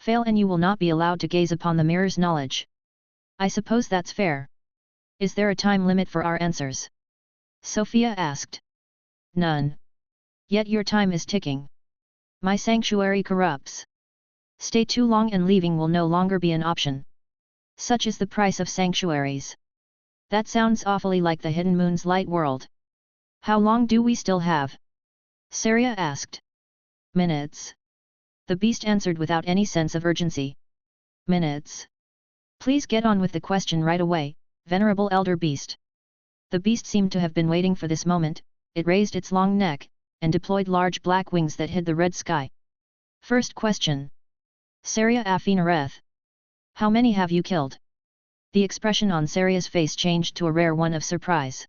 Fail and you will not be allowed to gaze upon the mirror's knowledge. I suppose that's fair. Is there a time limit for our answers? Sofia asked. None. Yet your time is ticking. My sanctuary corrupts. Stay too long and leaving will no longer be an option. Such is the price of sanctuaries. That sounds awfully like the Hidden Moon's light world. How long do we still have? Saria asked. Minutes. The beast answered without any sense of urgency. Minutes. Please get on with the question right away, venerable elder beast. The beast seemed to have been waiting for this moment. It raised its long neck, and deployed large black wings that hid the red sky. First question. Saria Afinareth. How many have you killed? The expression on Saria's face changed to a rare one of surprise.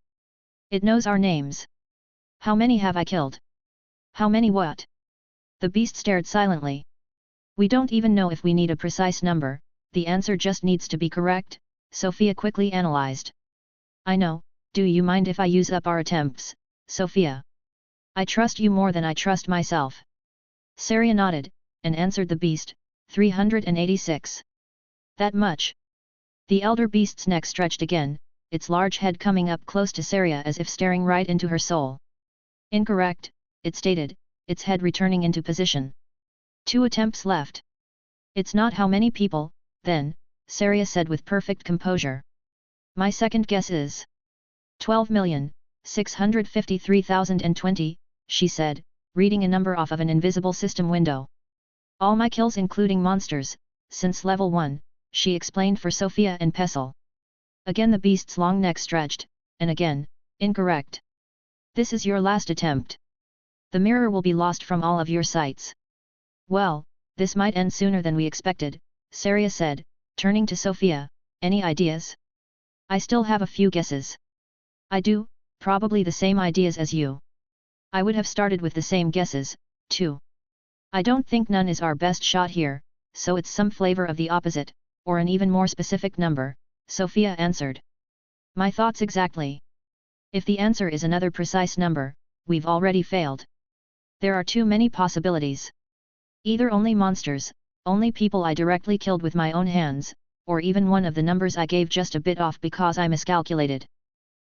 It knows our names. How many have I killed? How many what? The beast stared silently. We don't even know if we need a precise number, the answer just needs to be correct, Sofia quickly analyzed. I know, do you mind if I use up our attempts, Sofia? I trust you more than I trust myself. Saria nodded, and answered the beast, 386. That much. The elder beast's neck stretched again, its large head coming up close to Saria as if staring right into her soul. Incorrect, it stated, its head returning into position. 2 attempts left. It's not how many people, then, Saria said with perfect composure. My second guess is 12,653,020, she said, reading a number off of an invisible system window. All my kills including monsters, since level 1, she explained for Sofia and Pestle. Again the beast's long neck stretched, and again, incorrect. This is your last attempt. The mirror will be lost from all of your sights. Well, this might end sooner than we expected, Saria said, turning to Sofia, any ideas? I still have a few guesses. I do, probably the same ideas as you. I would have started with the same guesses, too. I don't think none is our best shot here, so it's some flavor of the opposite, or an even more specific number, Sofia answered. My thoughts exactly. If the answer is another precise number, we've already failed. There are too many possibilities. Either only monsters, only people I directly killed with my own hands, or even one of the numbers I gave just a bit off because I miscalculated.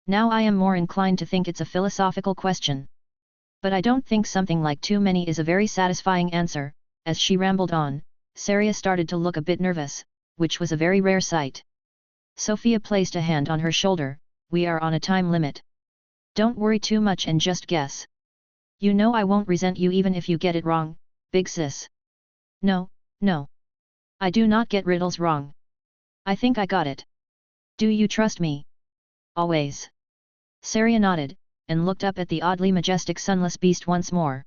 Now I am more inclined to think it's a philosophical question. But I don't think something like too many is a very satisfying answer. As she rambled on, Saria started to look a bit nervous, which was a very rare sight. Sofia placed a hand on her shoulder, we are on a time limit. Don't worry too much and just guess. You know I won't resent you even if you get it wrong, big sis. No, no. I do not get riddles wrong. I think I got it. Do you trust me? Always. Saria nodded, and looked up at the oddly majestic sunless beast once more.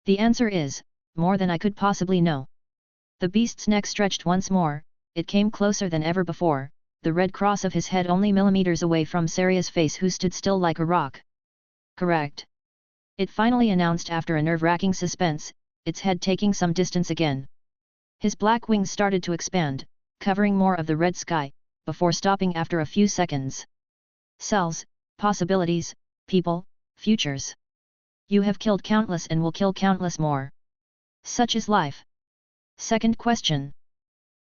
The answer is, more than I could possibly know. The beast's neck stretched once more, it came closer than ever before, the red cross of his head only millimeters away from Saria's face who stood still like a rock. Correct. It finally announced after a nerve-wracking suspense, its head taking some distance again. His black wings started to expand, covering more of the red sky, before stopping after a few seconds. Cells, possibilities, people, futures. You have killed countless and will kill countless more. Such is life. Second question.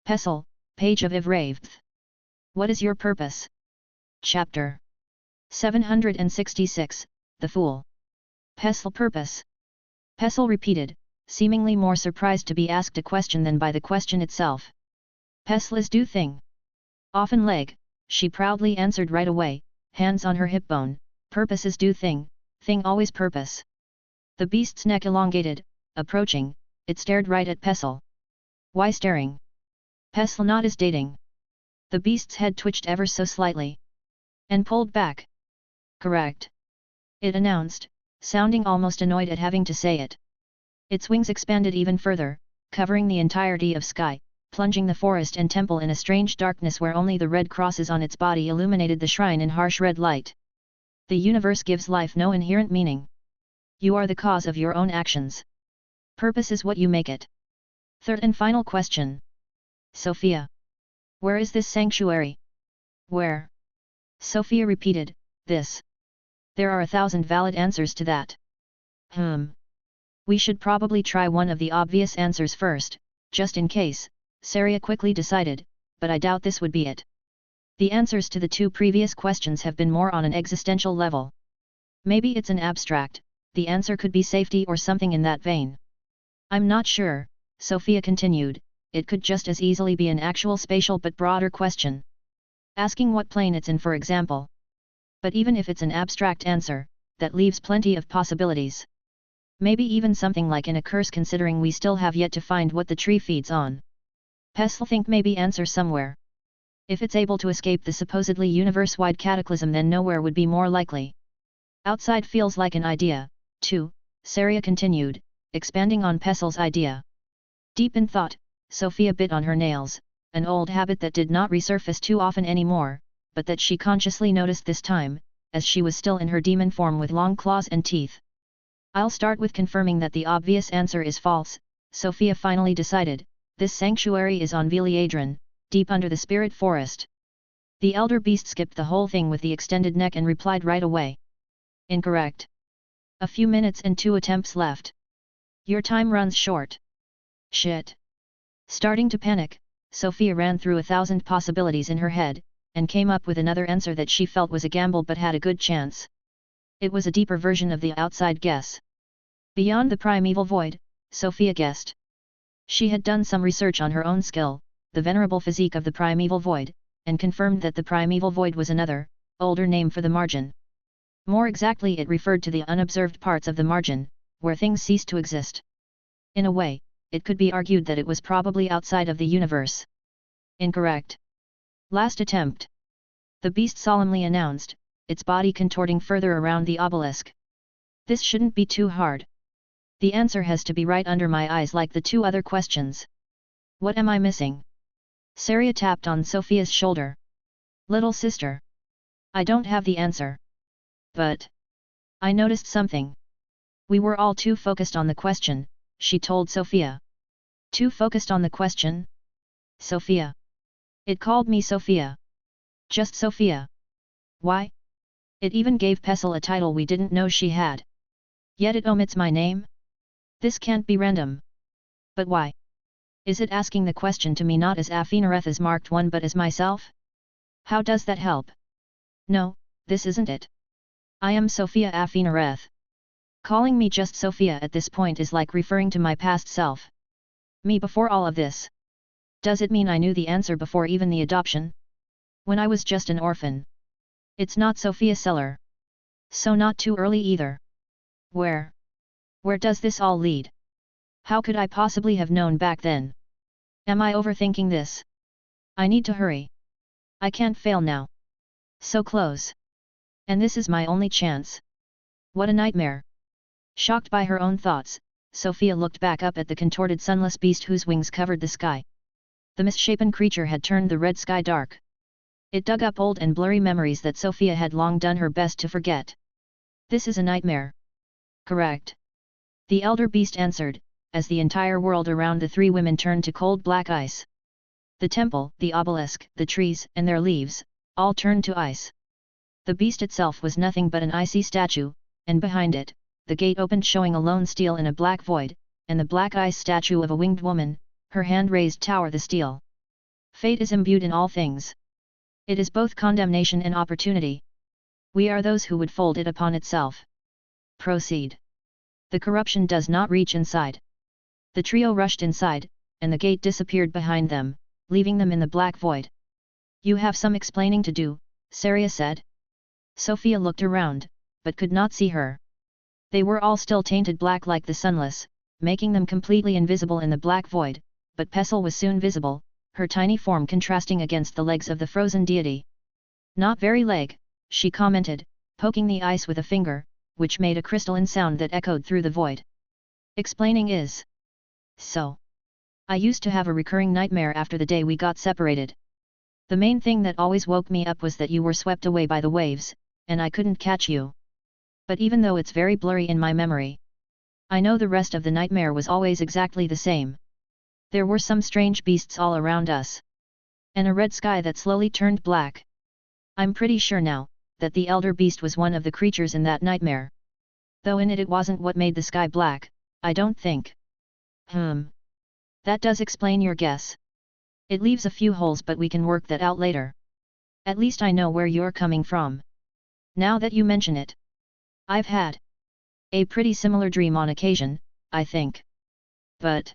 Pestle, page of Ivravth. What is your purpose? Chapter 766, The Fool. Pestle purpose. Pestle repeated, seemingly more surprised to be asked a question than by the question itself. Pestle is do thing. Often leg, she proudly answered right away, hands on her hip bone, purpose is do thing always purpose. The beast's neck elongated, approaching, it stared right at Pestle. Why staring? Pestle not is dating. The beast's head twitched ever so slightly. And pulled back. Correct, it announced, sounding almost annoyed at having to say it. Its wings expanded even further, covering the entirety of sky, plunging the forest and temple in a strange darkness where only the red crosses on its body illuminated the shrine in harsh red light. The universe gives life no inherent meaning. You are the cause of your own actions. Purpose is what you make it. Third and final question. Sofia. Where is this sanctuary? Where? Sofia repeated, this. There are 1,000 valid answers to that. We should probably try one of the obvious answers first, just in case, Saria quickly decided, but I doubt this would be it. The answers to the 2 previous questions have been more on an existential level. Maybe it's an abstract, the answer could be safety or something in that vein. I'm not sure, Sofia continued, it could just as easily be an actual spatial but broader question. Asking what plane it's in, for example. But even if it's an abstract answer, that leaves plenty of possibilities. Maybe even something like in a curse, considering we still have yet to find what the tree feeds on. Pestle think maybe answer somewhere. If it's able to escape the supposedly universe-wide cataclysm, then nowhere would be more likely. Outside feels like an idea, too, Saria continued, expanding on Pestle's idea. Deep in thought, Sofia bit on her nails, an old habit that did not resurface too often anymore, but that she consciously noticed this time, as she was still in her demon form with long claws and teeth. I'll start with confirming that the obvious answer is false, Sofia finally decided. This sanctuary is on Viliadran, deep under the spirit forest. The elder beast skipped the whole thing with the extended neck and replied right away. Incorrect. A few minutes and 2 attempts left. Your time runs short. Shit. Starting to panic, Sofia ran through 1,000 possibilities in her head, and came up with another answer that she felt was a gamble but had a good chance. It was a deeper version of the outside guess. Beyond the primeval void, Sofia guessed. She had done some research on her own skill, the venerable physique of the primeval void, and confirmed that the primeval void was another, older name for the margin. More exactly, it referred to the unobserved parts of the margin, where things cease to exist. In a way, it could be argued that it was probably outside of the universe. Incorrect. Last attempt. The beast solemnly announced, its body contorting further around the obelisk. This shouldn't be too hard. The answer has to be right under my eyes like the 2 other questions. What am I missing? Saria tapped on Sofia's shoulder. Little sister. I don't have the answer. But I noticed something. We were all too focused on the question, she told Sofia. Too focused on the question? Sofia. It called me Sofia. Just Sofia. Why? It even gave Pestle a title we didn't know she had. Yet it omits my name? This can't be random. But why? Is it asking the question to me not as Afinareth as marked one but as myself? How does that help? No, this isn't it. I am Sofia Afinareth. Calling me just Sofia at this point is like referring to my past self. Me before all of this. Does it mean I knew the answer before even the adoption? When I was just an orphan. It's not Sofia Seller. So not too early either. Where does this all lead? How could I possibly have known back then? Am I overthinking this? I need to hurry. I can't fail now. So close. And this is my only chance. What a nightmare. Shocked by her own thoughts, Sofia looked back up at the contorted sunless beast whose wings covered the sky. The misshapen creature had turned the red sky dark. It dug up old and blurry memories that Sofia had long done her best to forget. This is a nightmare. Correct. The elder beast answered, as the entire world around the 3 women turned to cold black ice. The temple, the obelisk, the trees, and their leaves, all turned to ice. The beast itself was nothing but an icy statue, and behind it, the gate opened showing a lone steel in a black void, and the black ice statue of a winged woman, her hand raised tower the steel. Fate is imbued in all things. It is both condemnation and opportunity. We are those who would fold it upon itself. Proceed. The corruption does not reach inside. The trio rushed inside, and the gate disappeared behind them, leaving them in the black void. You have some explaining to do, Saria said. Sofia looked around, but could not see her. They were all still tainted black like the sunless, making them completely invisible in the black void, but Pestle was soon visible, her tiny form contrasting against the legs of the frozen deity. Not very leg, she commented, poking the ice with a finger, which made a crystalline sound that echoed through the void. Explaining is. So. I used to have a recurring nightmare after the day we got separated. The main thing that always woke me up was that you were swept away by the waves, and I couldn't catch you. But even though it's very blurry in my memory, I know the rest of the nightmare was always exactly the same. There were some strange beasts all around us. And a red sky that slowly turned black. I'm pretty sure now, that the elder beast was one of the creatures in that nightmare. Though in it wasn't what made the sky black, I don't think. That does explain your guess. It leaves a few holes but we can work that out later. At least I know where you're coming from. Now that you mention it. I've had a pretty similar dream on occasion, I think. But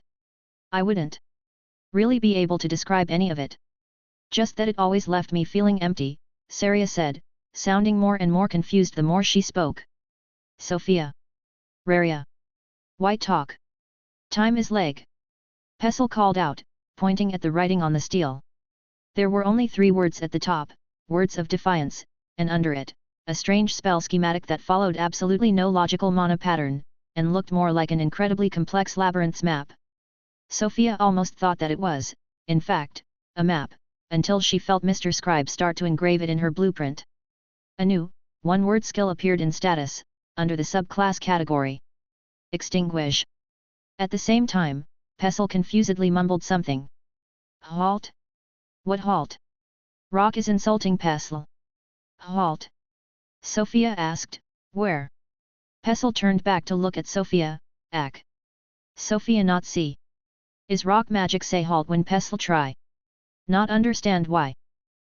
I wouldn't really be able to describe any of it. Just that it always left me feeling empty, Saria said, sounding more and more confused the more she spoke. Sofia. Raria. Why talk? Time is leg. Pestle called out, pointing at the writing on the steel. There were only 3 words at the top, words of defiance, and under it, a strange spell schematic that followed absolutely no logical mana pattern, and looked more like an incredibly complex labyrinth's map. Sofia almost thought that it was, in fact, a map, until she felt Mr. Scribe start to engrave it in her blueprint. A new, 1-word skill appeared in status, under the subclass category. Extinguish. At the same time, Pestle confusedly mumbled something. Halt? What halt? Rock is insulting Pestle. Halt? Sofia asked, where? Pestle turned back to look at Sofia, Ack. Sofia not see. Is rock magic say halt when Pestle try? Not understand why.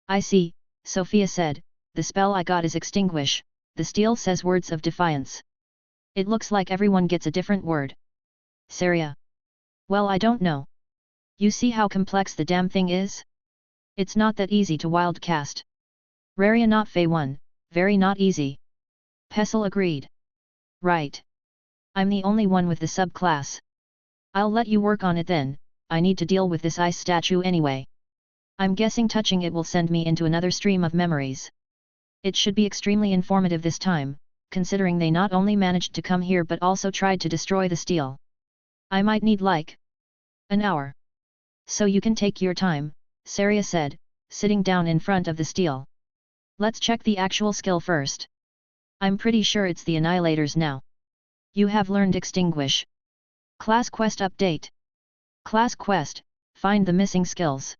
I see, Sofia said, the spell I got is extinguish, the steel says words of defiance. It looks like everyone gets a different word. Saria. Well, I don't know. You see how complex the damn thing is? It's not that easy to wildcast. Raria not Fey 1, very not easy. Pestle agreed. Right. I'm the only one with the subclass. I'll let you work on it then, I need to deal with this ice statue anyway. I'm guessing touching it will send me into another stream of memories. It should be extremely informative this time, considering they not only managed to come here but also tried to destroy the steel. I might need like an hour. So you can take your time, Saria said, sitting down in front of the steel. Let's check the actual skill first. I'm pretty sure it's the Annihilators now. You have learned Extinguish. Class Quest Update. Class Quest, find the missing skills.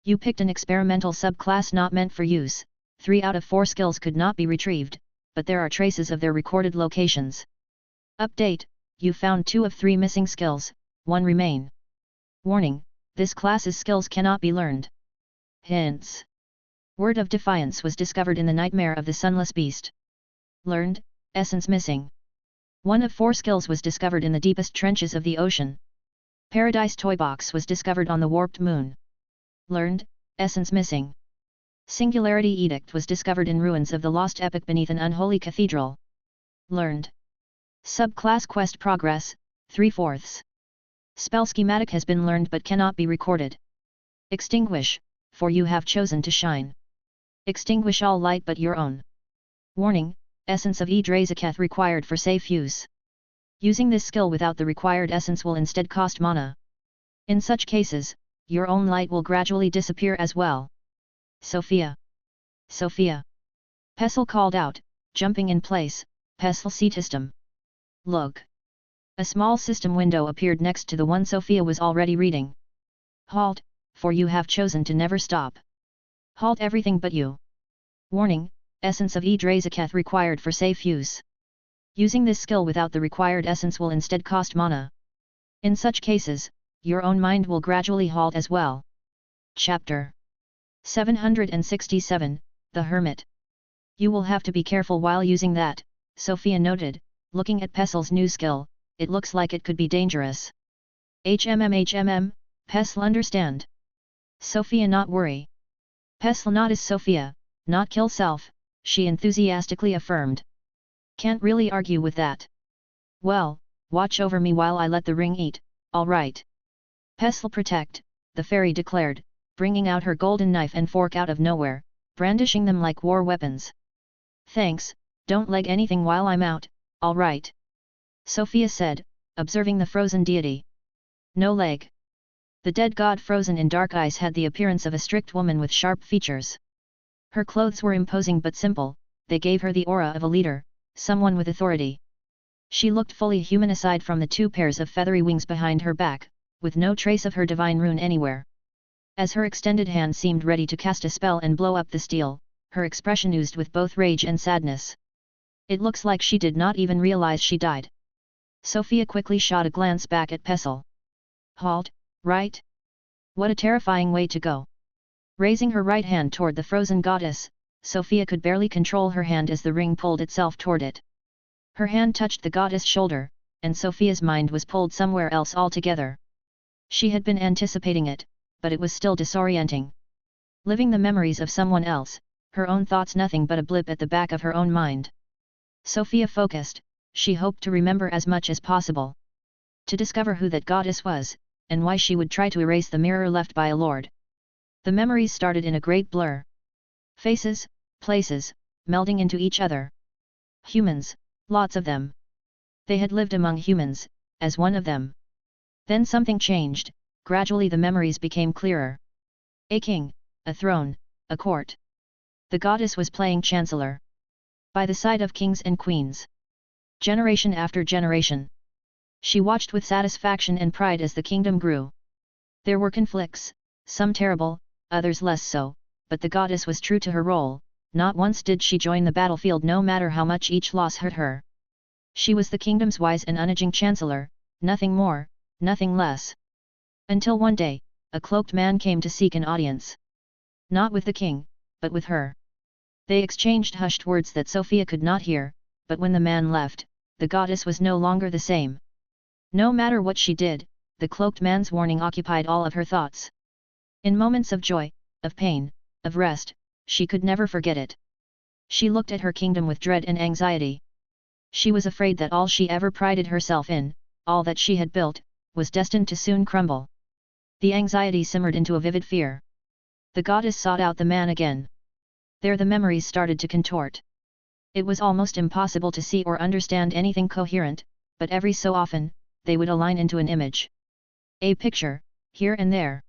You picked an experimental subclass not meant for use, 3 out of 4 skills could not be retrieved, but there are traces of their recorded locations. Update, you found 2 of 3 missing skills, 1 remain. Warning, this class's skills cannot be learned. Hints. Word of Defiance was discovered in the Nightmare of the Sunless Beast. Learned, essence missing. 1 of 4 skills was discovered in the deepest trenches of the ocean. Paradise Toy Box was discovered on the Warped Moon. Learned, essence missing. Singularity Edict was discovered in ruins of the lost epic beneath an unholy cathedral. Learned. Subclass Quest Progress, 3/4. Spell schematic has been learned but cannot be recorded. Extinguish, for you have chosen to shine. Extinguish all light but your own. Warning, essence of Edrazaketh required for safe use. Using this skill without the required essence will instead cost mana. In such cases, your own light will gradually disappear as well. Sofia. Sofia. Pestle called out, jumping in place, Pestle Saintess. Look. A small system window appeared next to the one Sofia was already reading. Halt, for you have chosen to never stop. Halt everything but you. Warning, essence of Edrazaketh required for safe use. Using this skill without the required essence will instead cost mana. In such cases, your own mind will gradually halt as well. Chapter 767, The Hermit. You will have to be careful while using that, Sofia noted, looking at Pestle's new skill, it looks like it could be dangerous. HMM, Pestle understand. Sofia not worry. Pestle not is Sofia, not kill self, she enthusiastically affirmed. Can't really argue with that. Well, watch over me while I let the ring eat, alright. Pestle protect, the fairy declared, bringing out her golden knife and fork out of nowhere, brandishing them like war weapons. Thanks, Don't leg anything while I'm out, all right? Sofia said, observing the frozen deity. No leg. The dead god frozen in dark ice had the appearance of a strict woman with sharp features. Her clothes were imposing but simple, they gave her the aura of a leader, someone with authority. She looked fully human aside from the 2 pairs of feathery wings behind her back, with no trace of her divine rune anywhere. As her extended hand seemed ready to cast a spell and blow up the steel, her expression oozed with both rage and sadness. It looks like she did not even realize she died. Sofia quickly shot a glance back at Pestle. Halt, right? What a terrifying way to go. Raising her right hand toward the frozen goddess, Sofia could barely control her hand as the ring pulled itself toward it. Her hand touched the goddess' shoulder, and Sofia's mind was pulled somewhere else altogether. She had been anticipating it, but it was still disorienting. Living the memories of someone else, her own thoughts nothing but a blip at the back of her own mind. Sofia focused, she hoped to remember as much as possible. To discover who that goddess was, and why she would try to erase the mirror left by a lord. The memories started in a great blur. Faces, places, melding into each other. Humans, lots of them. They had lived among humans, as one of them. Then something changed, gradually the memories became clearer. A king, a throne, a court. The goddess was playing chancellor. By the side of kings and queens. Generation after generation. She watched with satisfaction and pride as the kingdom grew. There were conflicts, some terrible, others less so, but the goddess was true to her role, not once did she join the battlefield no matter how much each loss hurt her. She was the kingdom's wise and unaging chancellor, nothing more, nothing less. Until one day, a cloaked man came to seek an audience. Not with the king, but with her. They exchanged hushed words that Sofia could not hear, but when the man left, the goddess was no longer the same. No matter what she did, the cloaked man's warning occupied all of her thoughts. In moments of joy, of pain, of rest, she could never forget it. She looked at her kingdom with dread and anxiety. She was afraid that all she ever prided herself in, all that she had built, was destined to soon crumble. The anxiety simmered into a vivid fear. The goddess sought out the man again. There the memories started to contort. It was almost impossible to see or understand anything coherent, but every so often, they would align into an image. A picture, here and there.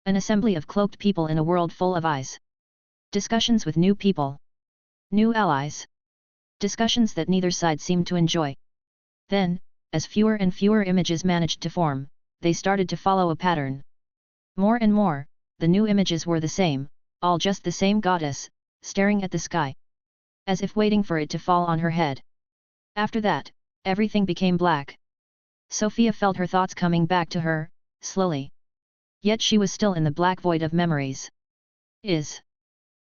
An assembly of cloaked people in a world full of eyes. Discussions with new people. New allies. Discussions that neither side seemed to enjoy. Then, as fewer and fewer images managed to form, they started to follow a pattern. More and more, the new images were the same, all just the same goddess, staring at the sky. As if waiting for it to fall on her head. After that, everything became black. Sofia felt her thoughts coming back to her, slowly. Yet she was still in the black void of memories. Is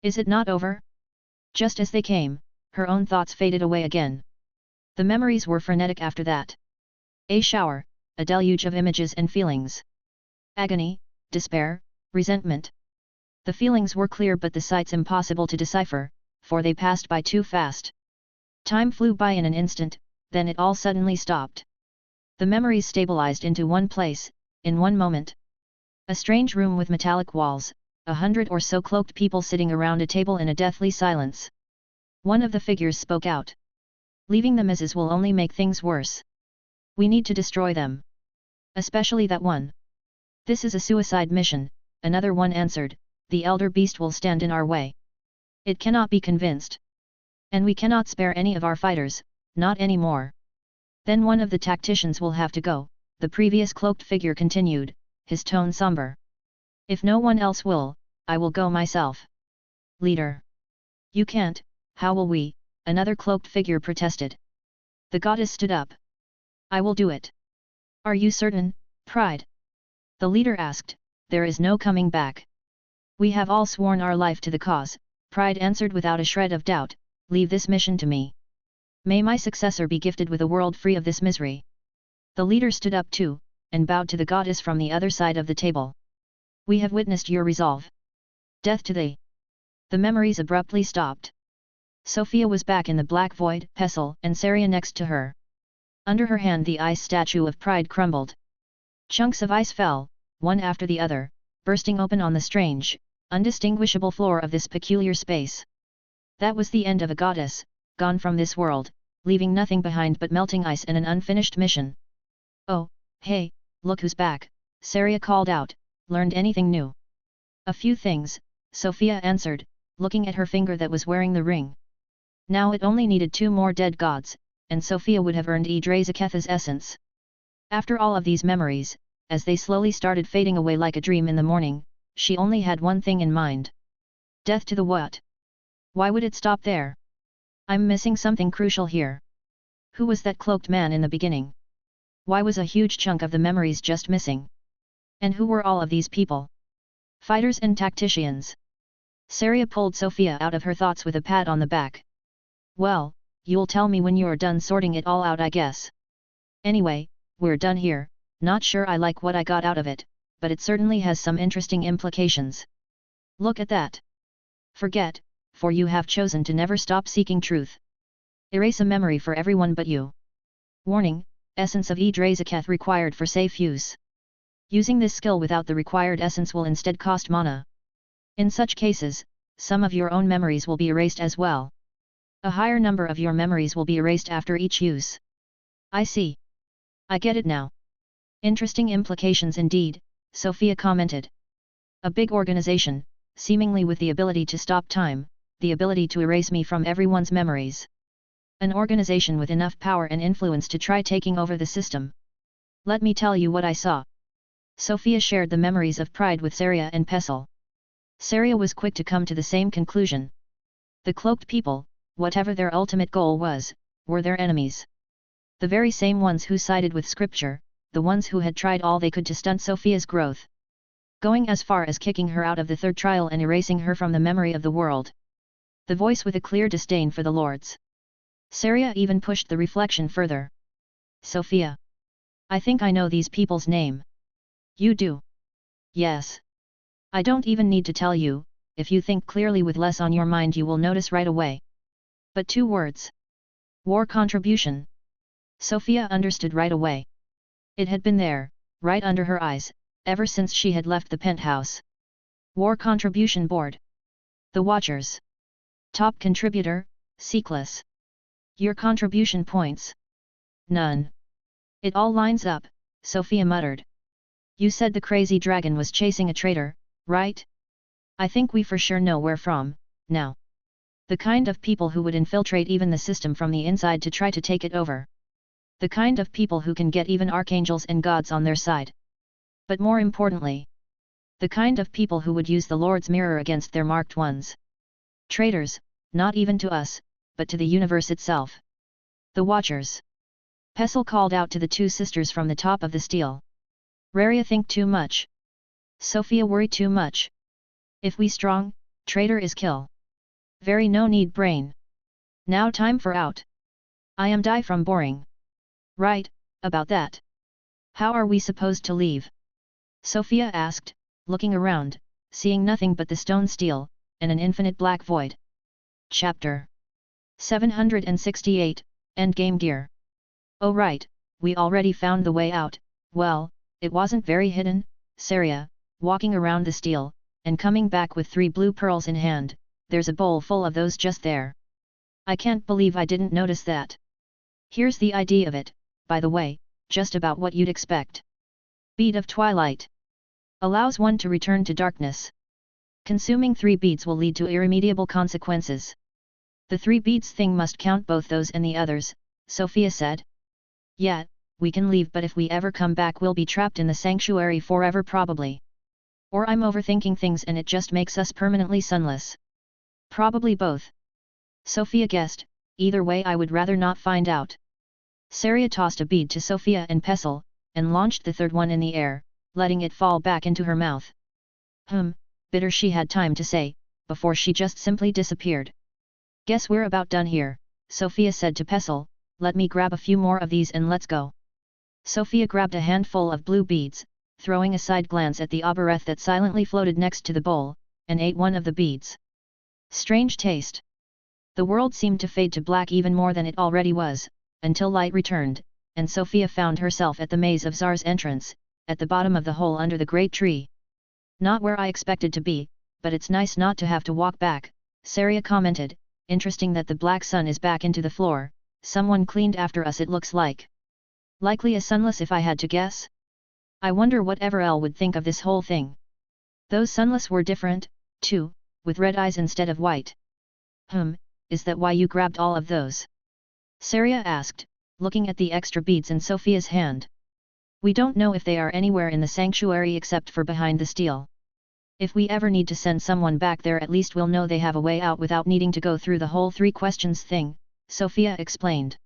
it not over? Just as they came, her own thoughts faded away again. The memories were frenetic after that. A shower, a deluge of images and feelings. Agony, despair, resentment. The feelings were clear but the sights impossible to decipher, for they passed by too fast. Time flew by in an instant, then it all suddenly stopped. The memories stabilized into one place, in one moment. A strange room with metallic walls, 100 or so cloaked people sitting around a table in a deathly silence. One of the figures spoke out. Leaving them as is will only make things worse. We need to destroy them. Especially that one. This is a suicide mission, another one answered, the elder beast will stand in our way. It cannot be convinced. And we cannot spare any of our fighters, not anymore. Then one of the tacticians will have to go, the previous cloaked figure continued, his tone somber. If no one else will, I will go myself. Leader. You can't, how will we? Another cloaked figure protested. The goddess stood up. I will do it. Are you certain, Pride? The leader asked, there is no coming back. We have all sworn our life to the cause, Pride answered without a shred of doubt, leave this mission to me. May my successor be gifted with a world free of this misery. The leader stood up too, and bowed to the goddess from the other side of the table. We have witnessed your resolve. Death to thee. The memories abruptly stopped. Sofia was back in the black void, Pestle and Saria next to her. Under her hand the ice statue of Pride crumbled. Chunks of ice fell, one after the other, bursting open on the strange, undistinguishable floor of this peculiar space. That was the end of a goddess, gone from this world, leaving nothing behind but melting ice and an unfinished mission. Oh, hey, look who's back, Saria called out, learned anything new? A few things, Sofia answered, looking at her finger that was wearing the ring. Now it only needed 2 more dead gods, and Sofia would have earned Yggdrasil's essence. After all of these memories, as they slowly started fading away like a dream in the morning, she only had one thing in mind. Death to the what? Why would it stop there? I'm missing something crucial here. Who was that cloaked man in the beginning? Why was a huge chunk of the memories just missing? And who were all of these people? Fighters and tacticians. Saria pulled Sofia out of her thoughts with a pat on the back. Well, you'll tell me when you're done sorting it all out, I guess. Anyway, we're done here. Not sure I like what I got out of it, but it certainly has some interesting implications. Look at that. Forget, for you have chosen to never stop seeking truth. Erase a memory for everyone but you. Warning, essence of Yggdrasil required for safe use. Using this skill without the required essence will instead cost mana. In such cases, some of your own memories will be erased as well. A higher number of your memories will be erased after each use. I see. I get it now. Interesting implications indeed, Sofia commented. A big organization, seemingly with the ability to stop time, the ability to erase me from everyone's memories. An organization with enough power and influence to try taking over the system. Let me tell you what I saw. Sofia shared the memories of Pride with Saria and Pestle. Saria was quick to come to the same conclusion. The cloaked people, whatever their ultimate goal was, were their enemies. The very same ones who sided with scripture, the ones who had tried all they could to stunt Sofia's growth. Going as far as kicking her out of the third trial and erasing her from the memory of the world. The voice with a clear disdain for the lords. Saria even pushed the reflection further. Sofia. I think I know these people's name. You do? Yes. I don't even need to tell you, if you think clearly with less on your mind you will notice right away. But 2 words. War contribution. Sofia understood right away. It had been there, right under her eyes, ever since she had left the penthouse. War contribution board. The Watchers. Top contributor, Seekless. Your contribution points? None. It all lines up, Sofia muttered. You said the crazy dragon was chasing a traitor, right? I think we for sure know where from, now. The kind of people who would infiltrate even the system from the inside to try to take it over. The kind of people who can get even archangels and gods on their side. But more importantly, the kind of people who would use the Lord's mirror against their marked ones. Traitors, not even to us, but to the universe itself. The Watchers. Pestle called out to the 2 sisters from the top of the steel. Raria think too much. Sofia worry too much. If we strong, traitor is kill. Very no need brain. Now time for out. I am die from boring. Right, about that. How are we supposed to leave? Sofia asked, looking around, seeing nothing but the stone steel, and an infinite black void. Chapter 768, Endgame Gear. Oh right, we already found the way out. Well, it wasn't very hidden, Saria, walking around the steel, and coming back with 3 blue pearls in hand. There's a bowl full of those just there. I can't believe I didn't notice that. Here's the idea of it, by the way, just about what you'd expect. Bead of Twilight. Allows one to return to darkness. Consuming 3 beads will lead to irremediable consequences. The 3 beads thing must count both those and the others, Sofia said. Yeah, we can leave, but if we ever come back we'll be trapped in the sanctuary forever probably. Or I'm overthinking things and it just makes us permanently sunless. Probably both. Sofia guessed, either way I would rather not find out. Saria tossed a bead to Sofia and Pestle, and launched the 3rd one in the air, letting it fall back into her mouth. Bitter she had time to say, before she just simply disappeared. Guess we're about done here, Sofia said to Pestle, let me grab a few more of these and let's go. Sofia grabbed a handful of blue beads, throwing a side glance at the abereth that silently floated next to the bowl, and ate one of the beads. Strange taste. The world seemed to fade to black even more than it already was, until light returned, and Sofia found herself at the maze of Zar's entrance, at the bottom of the hole under the great tree. Not where I expected to be, but it's nice not to have to walk back, Saria commented, interesting that the black sun is back into the floor, someone cleaned after us it looks like. Likely a sunless if I had to guess? I wonder what Everell would think of this whole thing. Those sunless were different, too, with red eyes instead of white. Is that why you grabbed all of those? Saria asked, looking at the extra beads in Sofia's hand. We don't know if they are anywhere in the sanctuary except for behind the steel. If we ever need to send someone back there at least we'll know they have a way out without needing to go through the whole 3 questions thing, Sofia explained.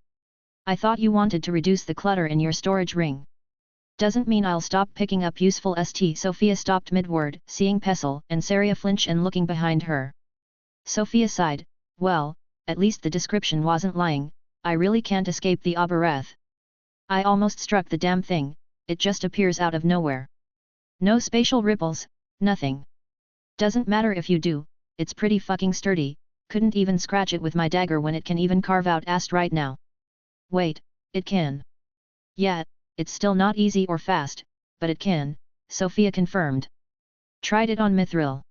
I thought you wanted to reduce the clutter in your storage ring. Doesn't mean I'll stop picking up useful st. Sofia stopped mid-word, seeing Pestle and Saria flinch and looking behind her. Sofia sighed, well, at least the description wasn't lying, I really can't escape the Aberrath. I almost struck the damn thing, it just appears out of nowhere. No spatial ripples, nothing. Doesn't matter if you do, it's pretty fucking sturdy, couldn't even scratch it with my dagger when it can even carve out ast right now. Wait, it can. Yeah, it's still not easy or fast, but it can, Sofia confirmed. Tried it on mithril.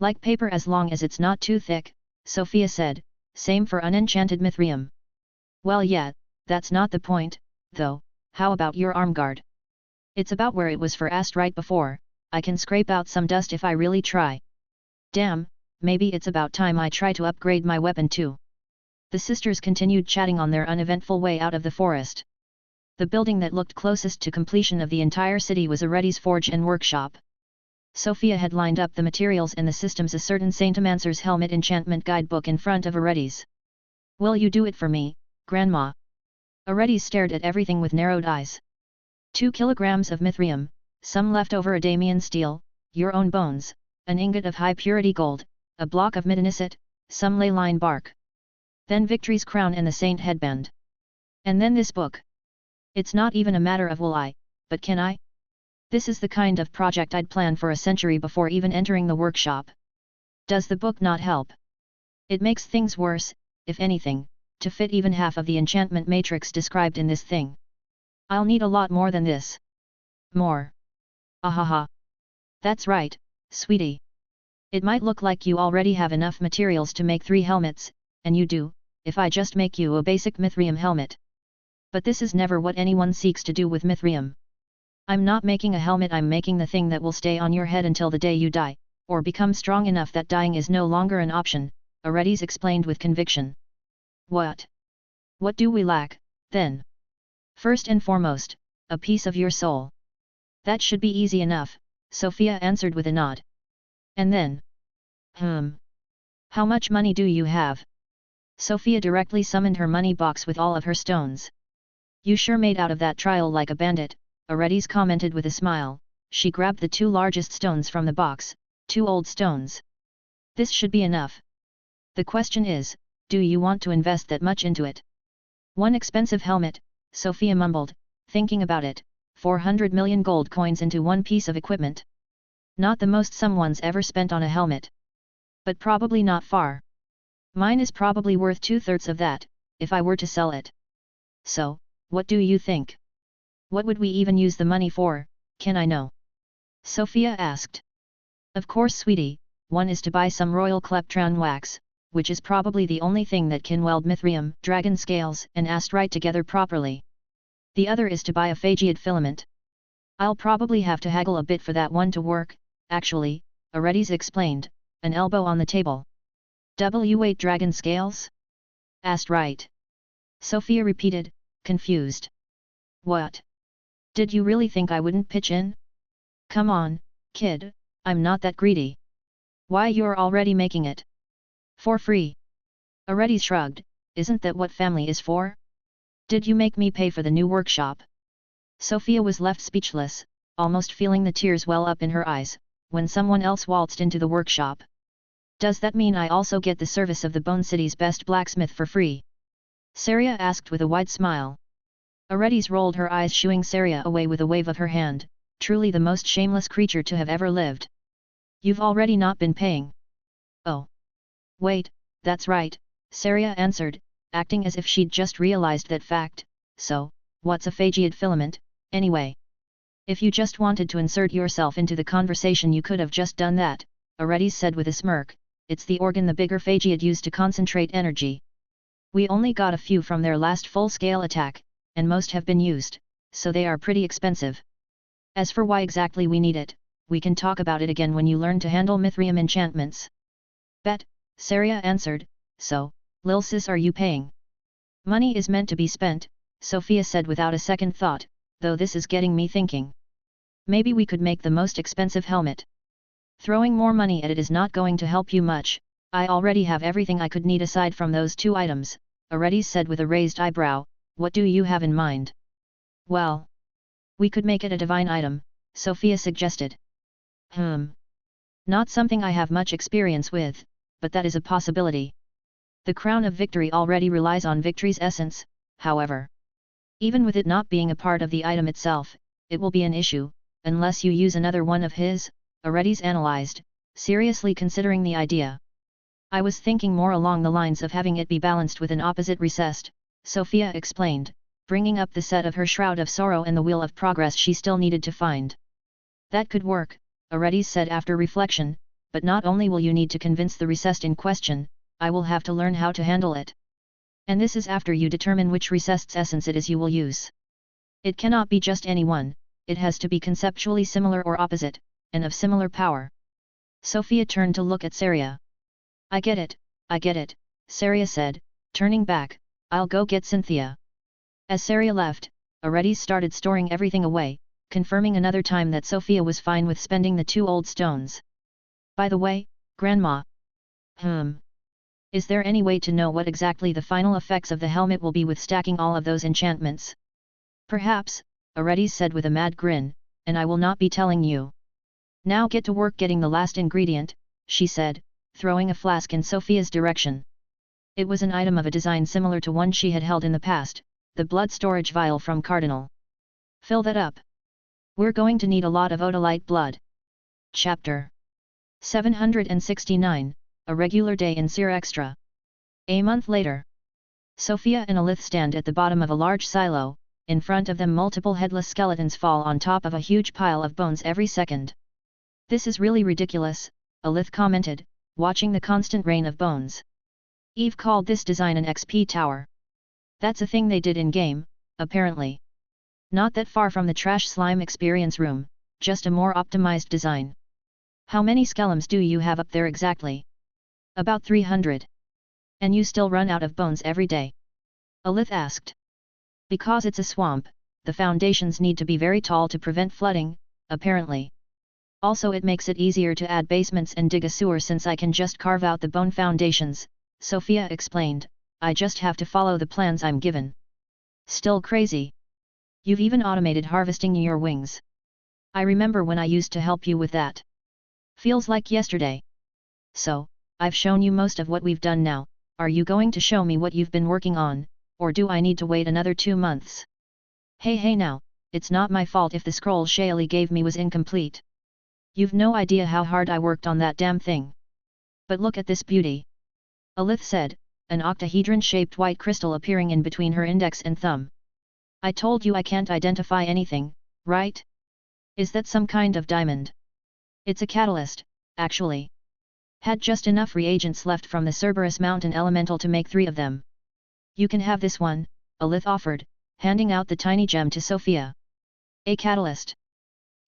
Like paper as long as it's not too thick, Sofia said, same for unenchanted mithrium. Well yeah, that's not the point, though, how about your arm guard? It's about where it was for ast right before, I can scrape out some dust if I really try. Damn, maybe it's about time I try to upgrade my weapon too. The sisters continued chatting on their uneventful way out of the forest. The building that looked closest to completion of the entire city was Aretti's forge and workshop. Sofia had lined up the materials and the systems a certain Saintesmancer's helmet enchantment guidebook in front of Aretti's. Will you do it for me, Grandma? Aretti's stared at everything with narrowed eyes. 2 kilograms of mithrium, some leftover Adamian steel, your own bones, an ingot of high-purity gold, a block of midonicite, some ley line bark. Then Victory's crown and the saint headband. And then this book. It's not even a matter of will I, but can I? This is the kind of project I'd planned for a century before even entering the workshop. Does the book not help? It makes things worse, if anything, to fit even half of the enchantment matrix described in this thing. I'll need a lot more than this. More. Ahaha. That's right, sweetie. It might look like you already have enough materials to make 3 helmets, and you do, if I just make you a basic mithrium helmet. But this is never what anyone seeks to do with mithrium. I'm not making a helmet, I'm making the thing that will stay on your head until the day you die, or become strong enough that dying is no longer an option, Aretti's explained with conviction. What? What do we lack, then? First and foremost, a piece of your soul. That should be easy enough, Sofia answered with a nod. And then? How much money do you have? Sofia directly summoned her money box with all of her stones. You sure made out of that trial like a bandit, Aretti's commented with a smile. She grabbed the 2 largest stones from the box, 2 old stones. This should be enough. The question is, do you want to invest that much into it? 1 expensive helmet, Sofia mumbled, thinking about it, 400 million gold coins into 1 piece of equipment. Not the most someone's ever spent on a helmet. But probably not far. Mine is probably worth 2/3 of that, if I were to sell it. So, what do you think? What would we even use the money for, can I know? Sofia asked. Of course sweetie, one is to buy some royal kleptron wax, which is probably the only thing that can weld mithrium, dragon scales and astrite together properly. The other is to buy a phagiid filament. I'll probably have to haggle a bit for that one to work, actually, Aretti's explained, an elbow on the table. W8 dragon scales? Astrite. Sofia repeated, confused. What? Did you really think I wouldn't pitch in? Come on, kid, I'm not that greedy. Why, you're already making it. For free. Aretti shrugged, isn't that what family is for? Did you make me pay for the new workshop? Sofia was left speechless, almost feeling the tears well up in her eyes, when someone else waltzed into the workshop. Does that mean I also get the service of the Bone City's best blacksmith for free? Saria asked with a wide smile. Aretti's rolled her eyes, shooing Saria away with a wave of her hand, truly the most shameless creature to have ever lived. You've already not been paying. Oh. Wait, that's right, Saria answered, acting as if she'd just realized that fact. So, what's a phagiid filament, anyway? If you just wanted to insert yourself into the conversation you could have just done that, Aretti's said with a smirk, it's the organ the bigger Phagiad used to concentrate energy. We only got a few from their last full-scale attack, and most have been used, so they are pretty expensive. As for why exactly we need it, we can talk about it again when you learn to handle Mithrium enchantments. Bet, Saria answered, so, lil sis, are you paying? Money is meant to be spent, Sofia said without a second thought, though this is getting me thinking. Maybe we could make the most expensive helmet. Throwing more money at it is not going to help you much. I already have everything I could need aside from those 2 items, Aredes said with a raised eyebrow. What do you have in mind? Well, we could make it a divine item, Sofia suggested. Not something I have much experience with, but that is a possibility. The crown of victory already relies on victory's essence, however. Even with it not being a part of the item itself, it will be an issue, unless you use another one of his, Aredes analyzed, seriously considering the idea. I was thinking more along the lines of having it be balanced with an opposite recessed, Sofia explained, bringing up the set of her Shroud of Sorrow and the Wheel of Progress she still needed to find. That could work, Aredes said after reflection, but not only will you need to convince the recessed in question, I will have to learn how to handle it. And this is after you determine which recessed's essence it is you will use. It cannot be just any one, it has to be conceptually similar or opposite, and of similar power. Sofia turned to look at Saria. I get it, Saria said, turning back, I'll go get Cynthia. As Saria left, Aredes started storing everything away, confirming another time that Sofia was fine with spending the 2 old stones. By the way, Grandma. Is there any way to know what exactly the final effects of the helmet will be with stacking all of those enchantments? Perhaps, Aredes said with a mad grin, and I will not be telling you. Now get to work getting the last ingredient, she said, throwing a flask in Sofia's direction. It was an item of a design similar to one she had held in the past, the blood storage vial from Cardinal. Fill that up. We're going to need a lot of Odolite blood. Chapter 769, A Regular Day in Seer Extra. A month later. Sofia and Alith stand at the bottom of a large silo, in front of them multiple headless skeletons fall on top of a huge pile of bones every second. This is really ridiculous, Alith commented, watching the constant rain of bones. Eve called this design an XP tower. That's a thing they did in-game, apparently. Not that far from the trash slime experience room, just a more optimized design. How many skeletons do you have up there exactly? About 300. And you still run out of bones every day? Alith asked. Because it's a swamp, the foundations need to be very tall to prevent flooding, apparently. Also it makes it easier to add basements and dig a sewer since I can just carve out the bone foundations, Sofia explained, I just have to follow the plans I'm given. Still crazy. You've even automated harvesting your wings. I remember when I used to help you with that. Feels like yesterday. So, I've shown you most of what we've done now, are you going to show me what you've been working on, or do I need to wait another 2 months? Hey now, it's not my fault if the scroll Shaili gave me was incomplete. You've no idea how hard I worked on that damn thing. But look at this beauty. Alith said, an octahedron-shaped white crystal appearing in between her index and thumb. I told you I can't identify anything, right? Is that some kind of diamond? It's a catalyst, actually. Had just enough reagents left from the Cerberus Mountain Elemental to make 3 of them. You can have this one, Alith offered, handing out the tiny gem to Sofia. A catalyst.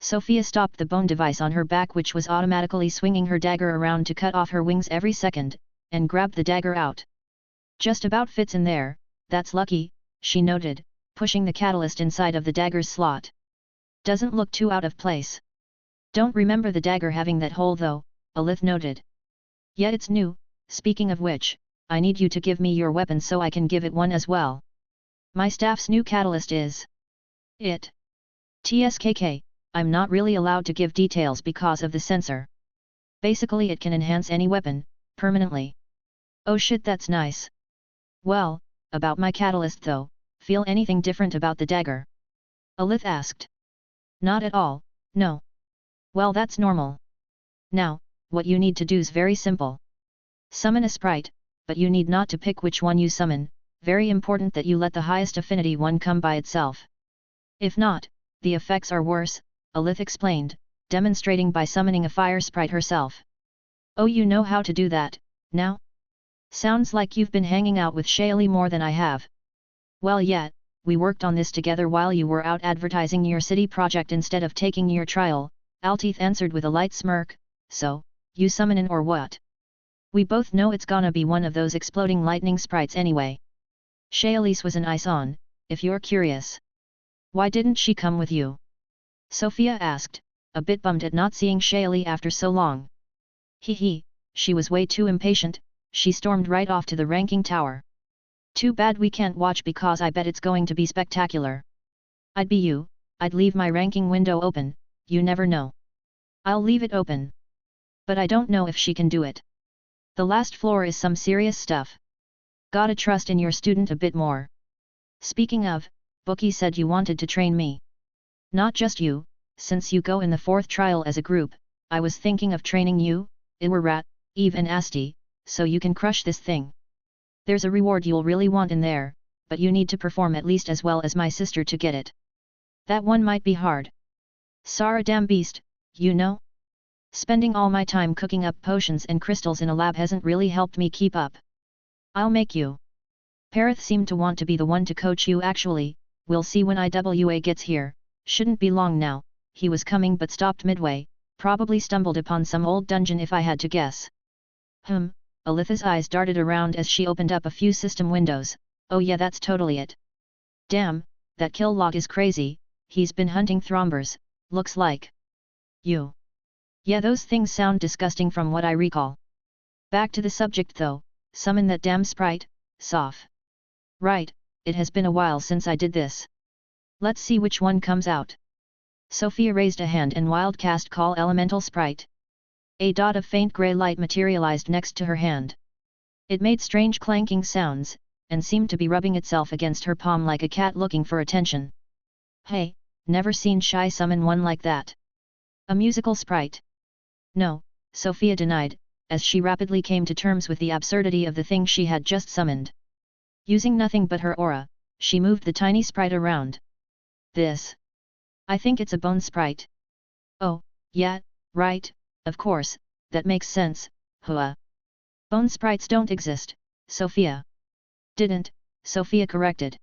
Sofia stopped the bone device on her back, which was automatically swinging her dagger around to cut off her wings every second, and grabbed the dagger out. Just about fits in there, that's lucky, she noted, pushing the catalyst inside of the dagger's slot. Doesn't look too out of place. Don't remember the dagger having that hole though, Alith noted. Yet it's new, speaking of which, I need you to give me your weapon so I can give it one as well. My staff's new catalyst is... it. TSKK, I'm not really allowed to give details because of the sensor. Basically it can enhance any weapon, permanently. Oh shit, that's nice. Well, about my catalyst though, feel anything different about the dagger? Alith asked. Not at all, no. Well, that's normal. Now, what you need to do's very simple. Summon a sprite, but you need not to pick which one you summon, very important that you let the highest affinity one come by itself. If not, the effects are worse, Alith explained, demonstrating by summoning a fire sprite herself. Oh, you know how to do that, now? Sounds like you've been hanging out with Shaili more than I have. Well, yeah, we worked on this together while you were out advertising your city project instead of taking your trial, Alteeth answered with a light smirk. So, you summonin' or what? We both know it's gonna be one of those exploding lightning sprites anyway. Shaili's was an ice on, if you're curious. Why didn't she come with you? Sofia asked, a bit bummed at not seeing Shaili after so long. Hee, she was way too impatient, she stormed right off to the ranking tower. Too bad we can't watch because I bet it's going to be spectacular. I'd be you, I'd leave my ranking window open, you never know. I'll leave it open. But I don't know if she can do it. The last floor is some serious stuff. Gotta trust in your student a bit more. Speaking of, Bookie said you wanted to train me. Not just you, since you go in the 4th trial as a group, I was thinking of training you, Iwarat, Eve and Asti, so you can crush this thing. There's a reward you'll really want in there, but you need to perform at least as well as my sister to get it. That one might be hard. Sara damn beast, you know? Spending all my time cooking up potions and crystals in a lab hasn't really helped me keep up. I'll make you. Parith seemed to want to be the one to coach you actually, we'll see when IWA gets here, shouldn't be long now, he was coming but stopped midway, probably stumbled upon some old dungeon if I had to guess. Alitha's eyes darted around as she opened up a few system windows, oh yeah that's totally it. Damn, that kill log is crazy, he's been hunting thrombers, looks like. You. Yeah those things sound disgusting from what I recall. Back to the subject though, summon that damn sprite, Sof. Right, it has been a while since I did this. Let's see which one comes out. Sofia raised a hand and wildcast Call Elemental Sprite. A dot of faint grey light materialized next to her hand. It made strange clanking sounds, and seemed to be rubbing itself against her palm like a cat looking for attention. Hey, never seen Shy summon one like that. A musical sprite. No, Sofia denied, as she rapidly came to terms with the absurdity of the thing she had just summoned. Using nothing but her aura, she moved the tiny sprite around. This. I think it's a bone sprite. Oh, yeah, right, of course, that makes sense, Hua. Bone sprites don't exist, Sofia. Didn't, Sofia corrected.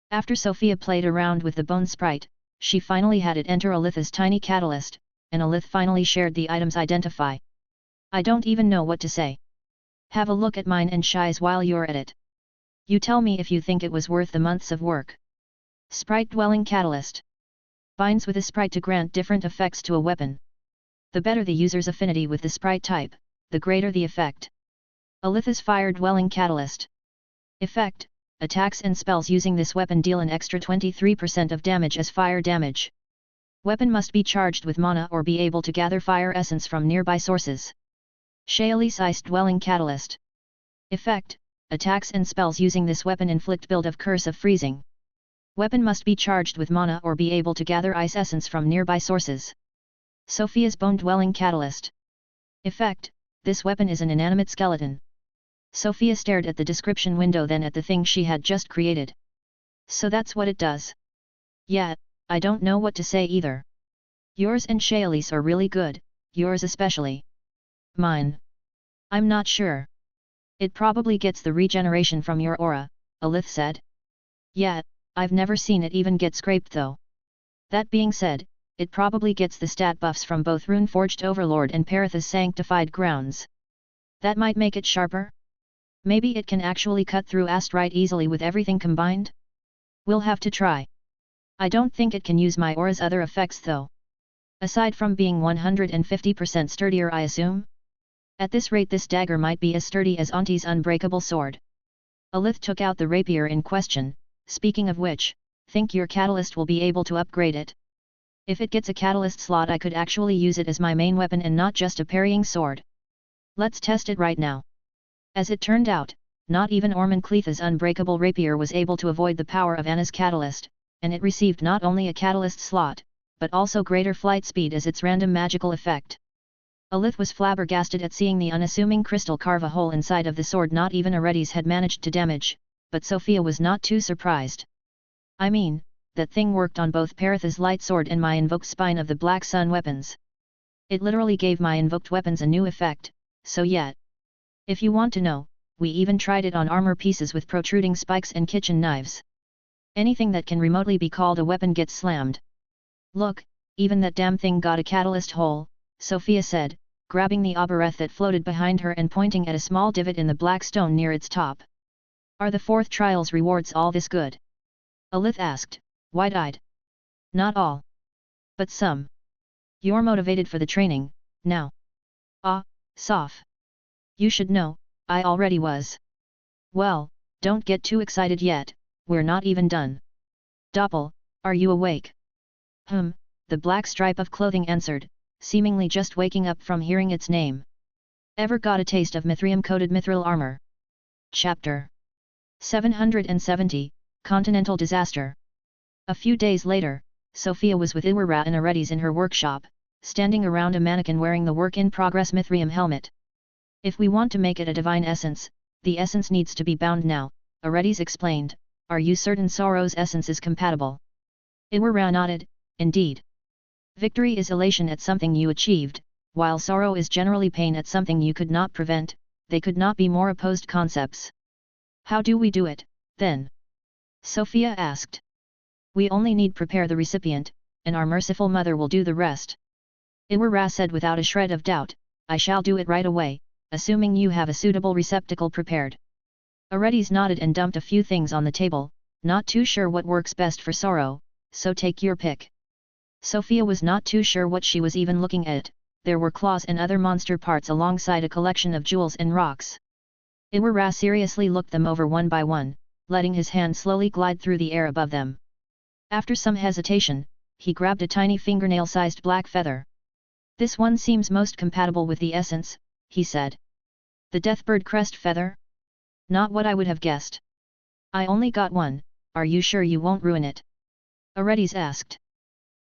After Sofia played around with the bone sprite, she finally had it enter Alitha's tiny catalyst, and Alith finally shared the item's identify. I don't even know what to say. Have a look at mine and Shy's while you're at it. You tell me if you think it was worth the months of work. Sprite Dwelling Catalyst. Binds with a sprite to grant different effects to a weapon. The better the user's affinity with the sprite type, the greater the effect. Alitha's Fire Dwelling Catalyst. Effect: attacks and spells using this weapon deal an extra 23% of damage as fire damage. Weapon must be charged with mana or be able to gather fire essence from nearby sources. Shaili's Ice Dwelling Catalyst. Effect: attacks and spells using this weapon inflict build of Curse of Freezing. Weapon must be charged with mana or be able to gather ice essence from nearby sources. Sofia's Bone Dwelling Catalyst. Effect: this weapon is an inanimate skeleton. Sofia stared at the description window then at the thing she had just created. So that's what it does. Yeah, I don't know what to say either. Yours and Shaili's are really good, yours especially. Mine. I'm not sure. It probably gets the regeneration from your aura, Alith said. Yeah, I've never seen it even get scraped though. That being said, it probably gets the stat buffs from both Runeforged Overlord and Paritha's Sanctified Grounds. That might make it sharper? Maybe it can actually cut through Astrite easily with everything combined? We'll have to try. I don't think it can use my aura's other effects though. Aside from being 150% sturdier I assume? At this rate this dagger might be as sturdy as Auntie's unbreakable sword. Alith took out the rapier in question, speaking of which, think your catalyst will be able to upgrade it? If it gets a catalyst slot I could actually use it as my main weapon and not just a parrying sword. Let's test it right now. As it turned out, not even Ormancletha's unbreakable rapier was able to avoid the power of Anna's catalyst, and it received not only a catalyst slot, but also greater flight speed as its random magical effect. Alith was flabbergasted at seeing the unassuming crystal carve a hole inside of the sword not even Aredes had managed to damage, but Sofia was not too surprised. I mean, that thing worked on both Paritha's light sword and my invoked spine of the Black Sun weapons. It literally gave my invoked weapons a new effect, so yet. If you want to know, we even tried it on armor pieces with protruding spikes and kitchen knives. Anything that can remotely be called a weapon gets slammed. Look, even that damn thing got a catalyst hole, Sofia said, grabbing the arbaleth that floated behind her and pointing at a small divot in the black stone near its top. Are the fourth trial's rewards all this good? Alith asked, wide-eyed. Not all. But some. You're motivated for the training, now. Ah, Sof. You should know, I already was. Well, don't get too excited yet, we're not even done. Doppel, are you awake? The black stripe of clothing answered, seemingly just waking up from hearing its name. Ever got a taste of mithril-coated mithril armor? Chapter 770, Continental Disaster. A few days later, Sofia was with Iwara and Aredes in her workshop, standing around a mannequin wearing the work-in-progress mithril helmet. If we want to make it a divine essence, the essence needs to be bound now, Aredes explained. Are you certain sorrow's essence is compatible? Iwara nodded, indeed. Victory is elation at something you achieved, while sorrow is generally pain at something you could not prevent. They could not be more opposed concepts. How do we do it, then? Sofia asked. We only need prepare the recipient, and our merciful mother will do the rest. Iwara said without a shred of doubt, I shall do it right away, assuming you have a suitable receptacle prepared. Aredes nodded and dumped a few things on the table, not too sure what works best for sorrow, so take your pick. Sofia was not too sure what she was even looking at. There were claws and other monster parts alongside a collection of jewels and rocks. Iwara seriously looked them over one by one, letting his hand slowly glide through the air above them. After some hesitation, he grabbed a tiny fingernail-sized black feather. This one seems most compatible with the essence, he said. The deathbird crest feather? Not what I would have guessed. I only got one, are you sure you won't ruin it? Aredes asked.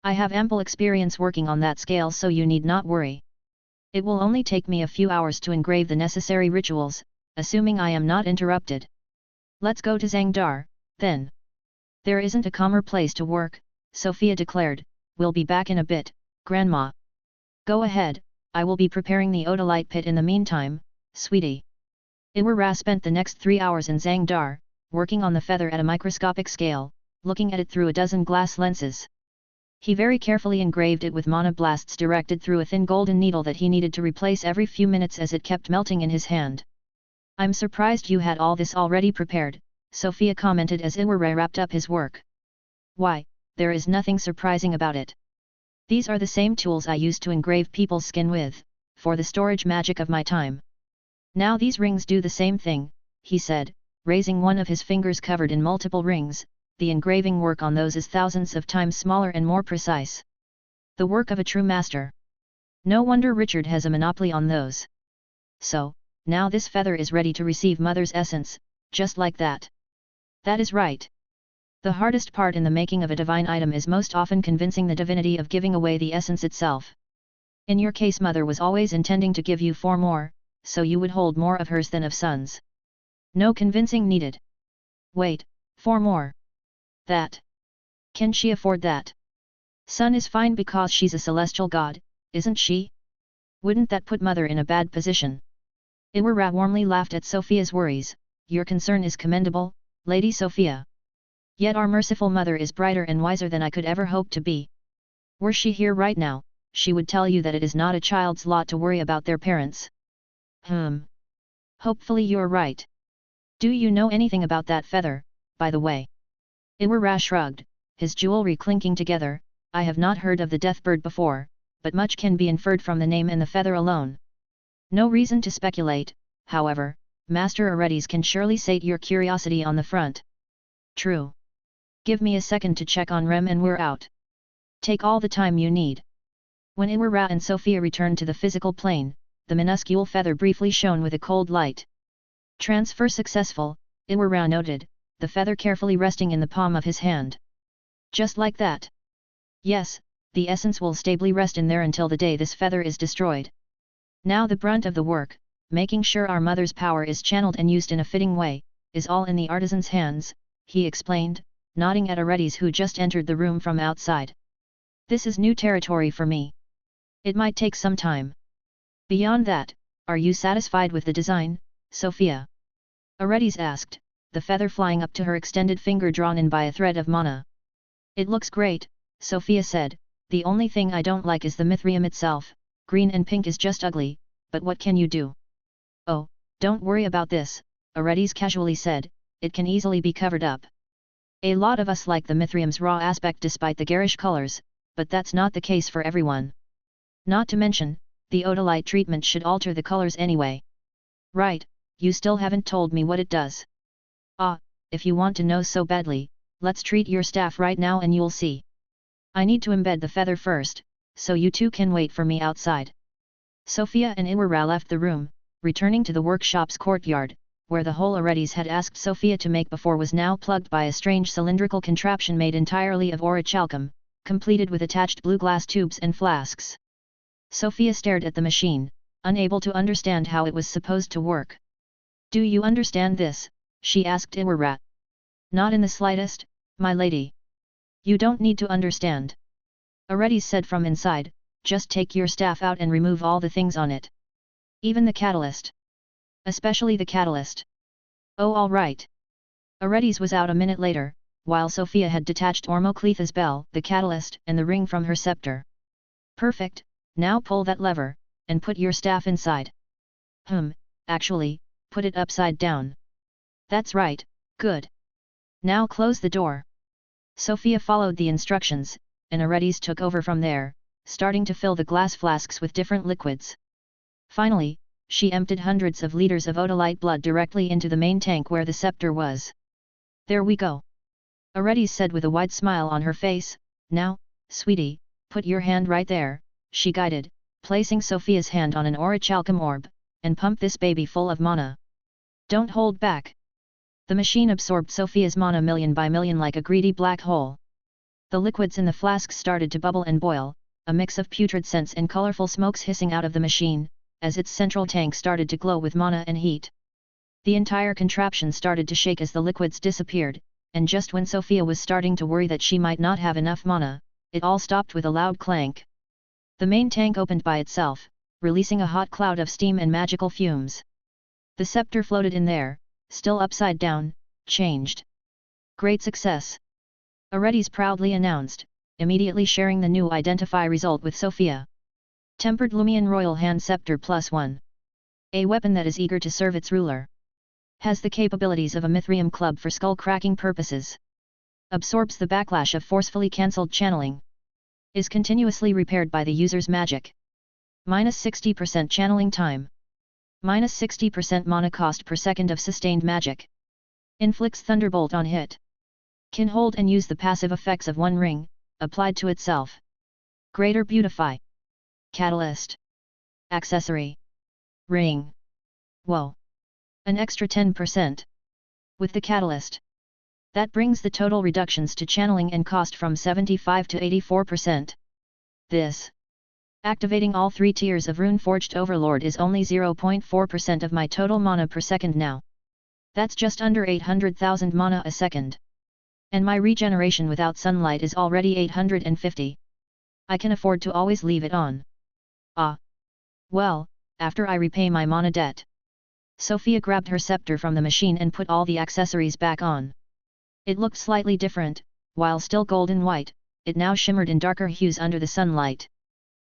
I have ample experience working on that scale, so you need not worry. It will only take me a few hours to engrave the necessary rituals, assuming I am not interrupted. Let's go to Zangdar, then. There isn't a calmer place to work, Sofia declared. We'll be back in a bit, Grandma. Go ahead, I will be preparing the odolite pit in the meantime, sweetie. Iwara spent the next 3 hours in Zangdar, working on the feather at a microscopic scale, looking at it through a dozen glass lenses. He very carefully engraved it with mana blasts directed through a thin golden needle that he needed to replace every few minutes as it kept melting in his hand. I'm surprised you had all this already prepared, Sofia commented as Iwara wrapped up his work. Why, there is nothing surprising about it. These are the same tools I used to engrave people's skin with, for the storage magic of my time. Now these rings do the same thing, he said, raising one of his fingers covered in multiple rings. The engraving work on those is thousands of times smaller and more precise. The work of a true master. No wonder Richard has a monopoly on those. So, now this feather is ready to receive Mother's essence, just like that. That is right. The hardest part in the making of a divine item is most often convincing the divinity of giving away the essence itself. In your case, Mother was always intending to give you 4 more, so you would hold more of hers than of Son's. No convincing needed. Wait, 4 more. That. Can she afford that? Son is fine because she's a celestial god, isn't she? Wouldn't that put Mother in a bad position? Iwara warmly laughed at Sofia's worries. Your concern is commendable, Lady Sofia. Yet our merciful Mother is brighter and wiser than I could ever hope to be. Were she here right now, she would tell you that it is not a child's lot to worry about their parents. Hopefully you're right. Do you know anything about that feather, by the way? Iwara shrugged, his jewelry clinking together. I have not heard of the deathbird before, but much can be inferred from the name and the feather alone. No reason to speculate, however. Master Aredes can surely sate your curiosity on the front. True. Give me a second to check on Rem and we're out. Take all the time you need. When Iwara and Sofia returned to the physical plane, the minuscule feather briefly shone with a cold light. Transfer successful, Iwara noted, the feather carefully resting in the palm of his hand. Just like that. Yes, the essence will stably rest in there until the day this feather is destroyed. Now the brunt of the work, making sure our Mother's power is channeled and used in a fitting way, is all in the artisan's hands, he explained, nodding at Aredes who just entered the room from outside. This is new territory for me. It might take some time. Beyond that, Are you satisfied with the design, Sofia? Aredes asked, the feather flying up to her extended finger drawn in by a thread of mana. It looks great, Sofia said, the only thing I don't like is the mithril itself, green and pink is just ugly, but what can you do? Oh, don't worry about this, Aredes casually said, it can easily be covered up. A lot of us like the mithrium's raw aspect despite the garish colors, but that's not the case for everyone. Not to mention, the odolite treatment should alter the colors anyway. Right, you still haven't told me what it does. Ah, if you want to know so badly, let's treat your staff right now and you'll see. I need to embed the feather first, so you two can wait for me outside. Sofia and Iwara left the room, returning to the workshop's courtyard, where the hole Aredes had asked Sofia to make before was now plugged by a strange cylindrical contraption made entirely of orichalcum, completed with attached blue glass tubes and flasks. Sofia stared at the machine, unable to understand how it was supposed to work. Do you understand this? She asked Iwara. Not in the slightest, my lady. You don't need to understand. Aredes said from inside, just take your staff out and remove all the things on it. Even the catalyst. Especially the catalyst. Oh, all right. Aredes was out a minute later, while Sofia had detached Ormocletha's bell, the catalyst, and the ring from her scepter. Perfect, now pull that lever, and put your staff inside. Actually, put it upside down. That's right, good. Now close the door. Sofia followed the instructions, and Aredes took over from there, starting to fill the glass flasks with different liquids. Finally, she emptied hundreds of liters of odolite blood directly into the main tank where the scepter was. There we go. Aredes said with a wide smile on her face, now, sweetie, put your hand right there, she guided, placing Sofia's hand on an orichalcum orb, and pump this baby full of mana. Don't hold back. The machine absorbed Sofia's mana million by million like a greedy black hole. The liquids in the flasks started to bubble and boil, a mix of putrid scents and colorful smokes hissing out of the machine, as its central tank started to glow with mana and heat. The entire contraption started to shake as the liquids disappeared, and just when Sofia was starting to worry that she might not have enough mana, it all stopped with a loud clank. The main tank opened by itself, releasing a hot cloud of steam and magical fumes. The scepter floated in there, still upside down, changed. Great success! Aredes proudly announced, immediately sharing the new identify result with Sofia. Tempered Lumion Royal Hand Scepter +1. A weapon that is eager to serve its ruler. Has the capabilities of a Mithrium club for skull-cracking purposes. Absorbs the backlash of forcefully cancelled channeling. Is continuously repaired by the user's magic. -60% channeling time. -60% mana cost per second of sustained magic. Inflicts Thunderbolt on hit. Can hold and use the passive effects of One Ring, applied to itself. Greater Beautify. Catalyst. Accessory. Ring. Whoa. An extra 10%. With the catalyst. That brings the total reductions to channeling and cost from 75 to 84%. This. Activating all 3 tiers of Runeforged Overlord is only 0.4% of my total mana per second now. That's just under 800,000 mana a second. And my regeneration without sunlight is already 850. I can afford to always leave it on. Ah. Well, after I repay my mana debt. Sofia grabbed her scepter from the machine and put all the accessories back on. It looked slightly different, while still golden white, it now shimmered in darker hues under the sunlight.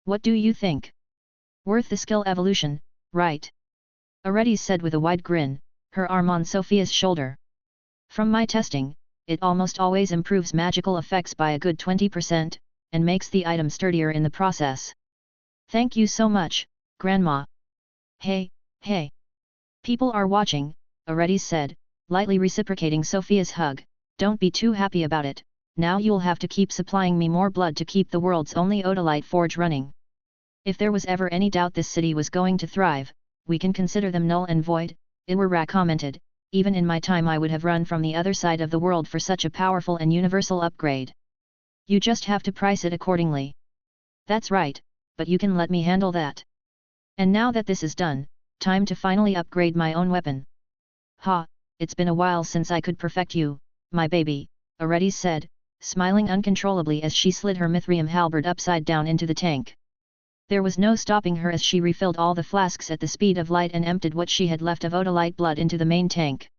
What do you think? Worth the skill evolution, right? Aredes said with a wide grin, her arm on Sofia's shoulder. From my testing, it almost always improves magical effects by a good 20%, and makes the item sturdier in the process. Thank you so much, Grandma. Hey, hey. People are watching, Aredes said, lightly reciprocating Sofia's hug. Don't be too happy about it, now you'll have to keep supplying me more blood to keep the world's only odolite forge running. If there was ever any doubt this city was going to thrive, we can consider them null and void, Iwara commented. Even in my time I would have run from the other side of the world for such a powerful and universal upgrade. You just have to price it accordingly. That's right, but you can let me handle that. And now that this is done, time to finally upgrade my own weapon. Ha, it's been a while since I could perfect you, my baby, Aredes said, smiling uncontrollably as she slid her Mithrium halberd upside down into the tank. There was no stopping her as she refilled all the flasks at the speed of light and emptied what she had left of odolite blood into the main tank.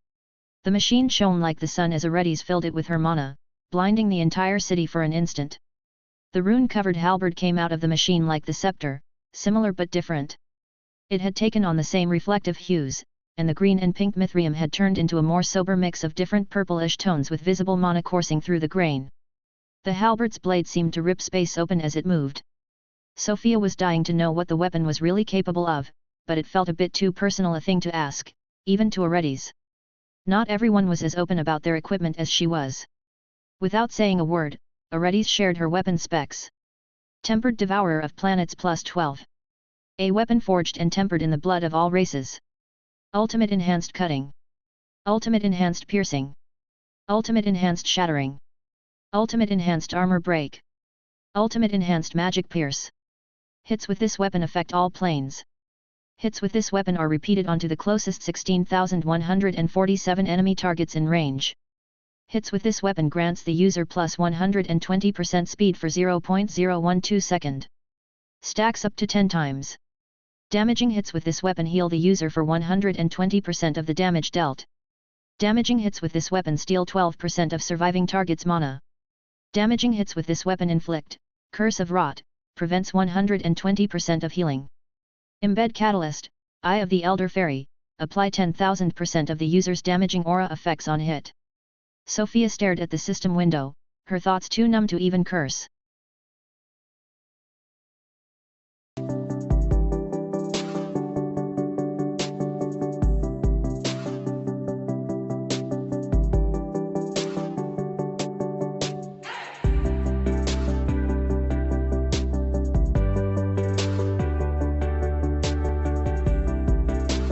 The machine shone like the sun as Aredes filled it with her mana, blinding the entire city for an instant. The rune-covered halberd came out of the machine like the scepter, similar but different. It had taken on the same reflective hues, and the green and pink mithrium had turned into a more sober mix of different purplish tones with visible mana coursing through the grain. The halberd's blade seemed to rip space open as it moved. Sofia was dying to know what the weapon was really capable of, but it felt a bit too personal a thing to ask, even to Aredes. Not everyone was as open about their equipment as she was. Without saying a word, Aredes shared her weapon specs. Tempered Devourer of Planets +12. A weapon forged and tempered in the blood of all races. Ultimate Enhanced Cutting. Ultimate Enhanced Piercing. Ultimate Enhanced Shattering. Ultimate Enhanced Armor Break. Ultimate Enhanced Magic Pierce. Hits with this weapon affect all planes. Hits with this weapon are repeated onto the closest 16,147 enemy targets in range. Hits with this weapon grants the user plus 120% speed for 0.012 second. Stacks up to 10 times. Damaging hits with this weapon heal the user for 120% of the damage dealt. Damaging hits with this weapon steal 12% of surviving target's mana. Damaging hits with this weapon inflict, Curse of Rot, prevents 120% of healing. Embed Catalyst, Eye of the Elder Fairy, apply 10,000% of the user's damaging aura effects on hit. Sofia stared at the system window, her thoughts too numb to even curse.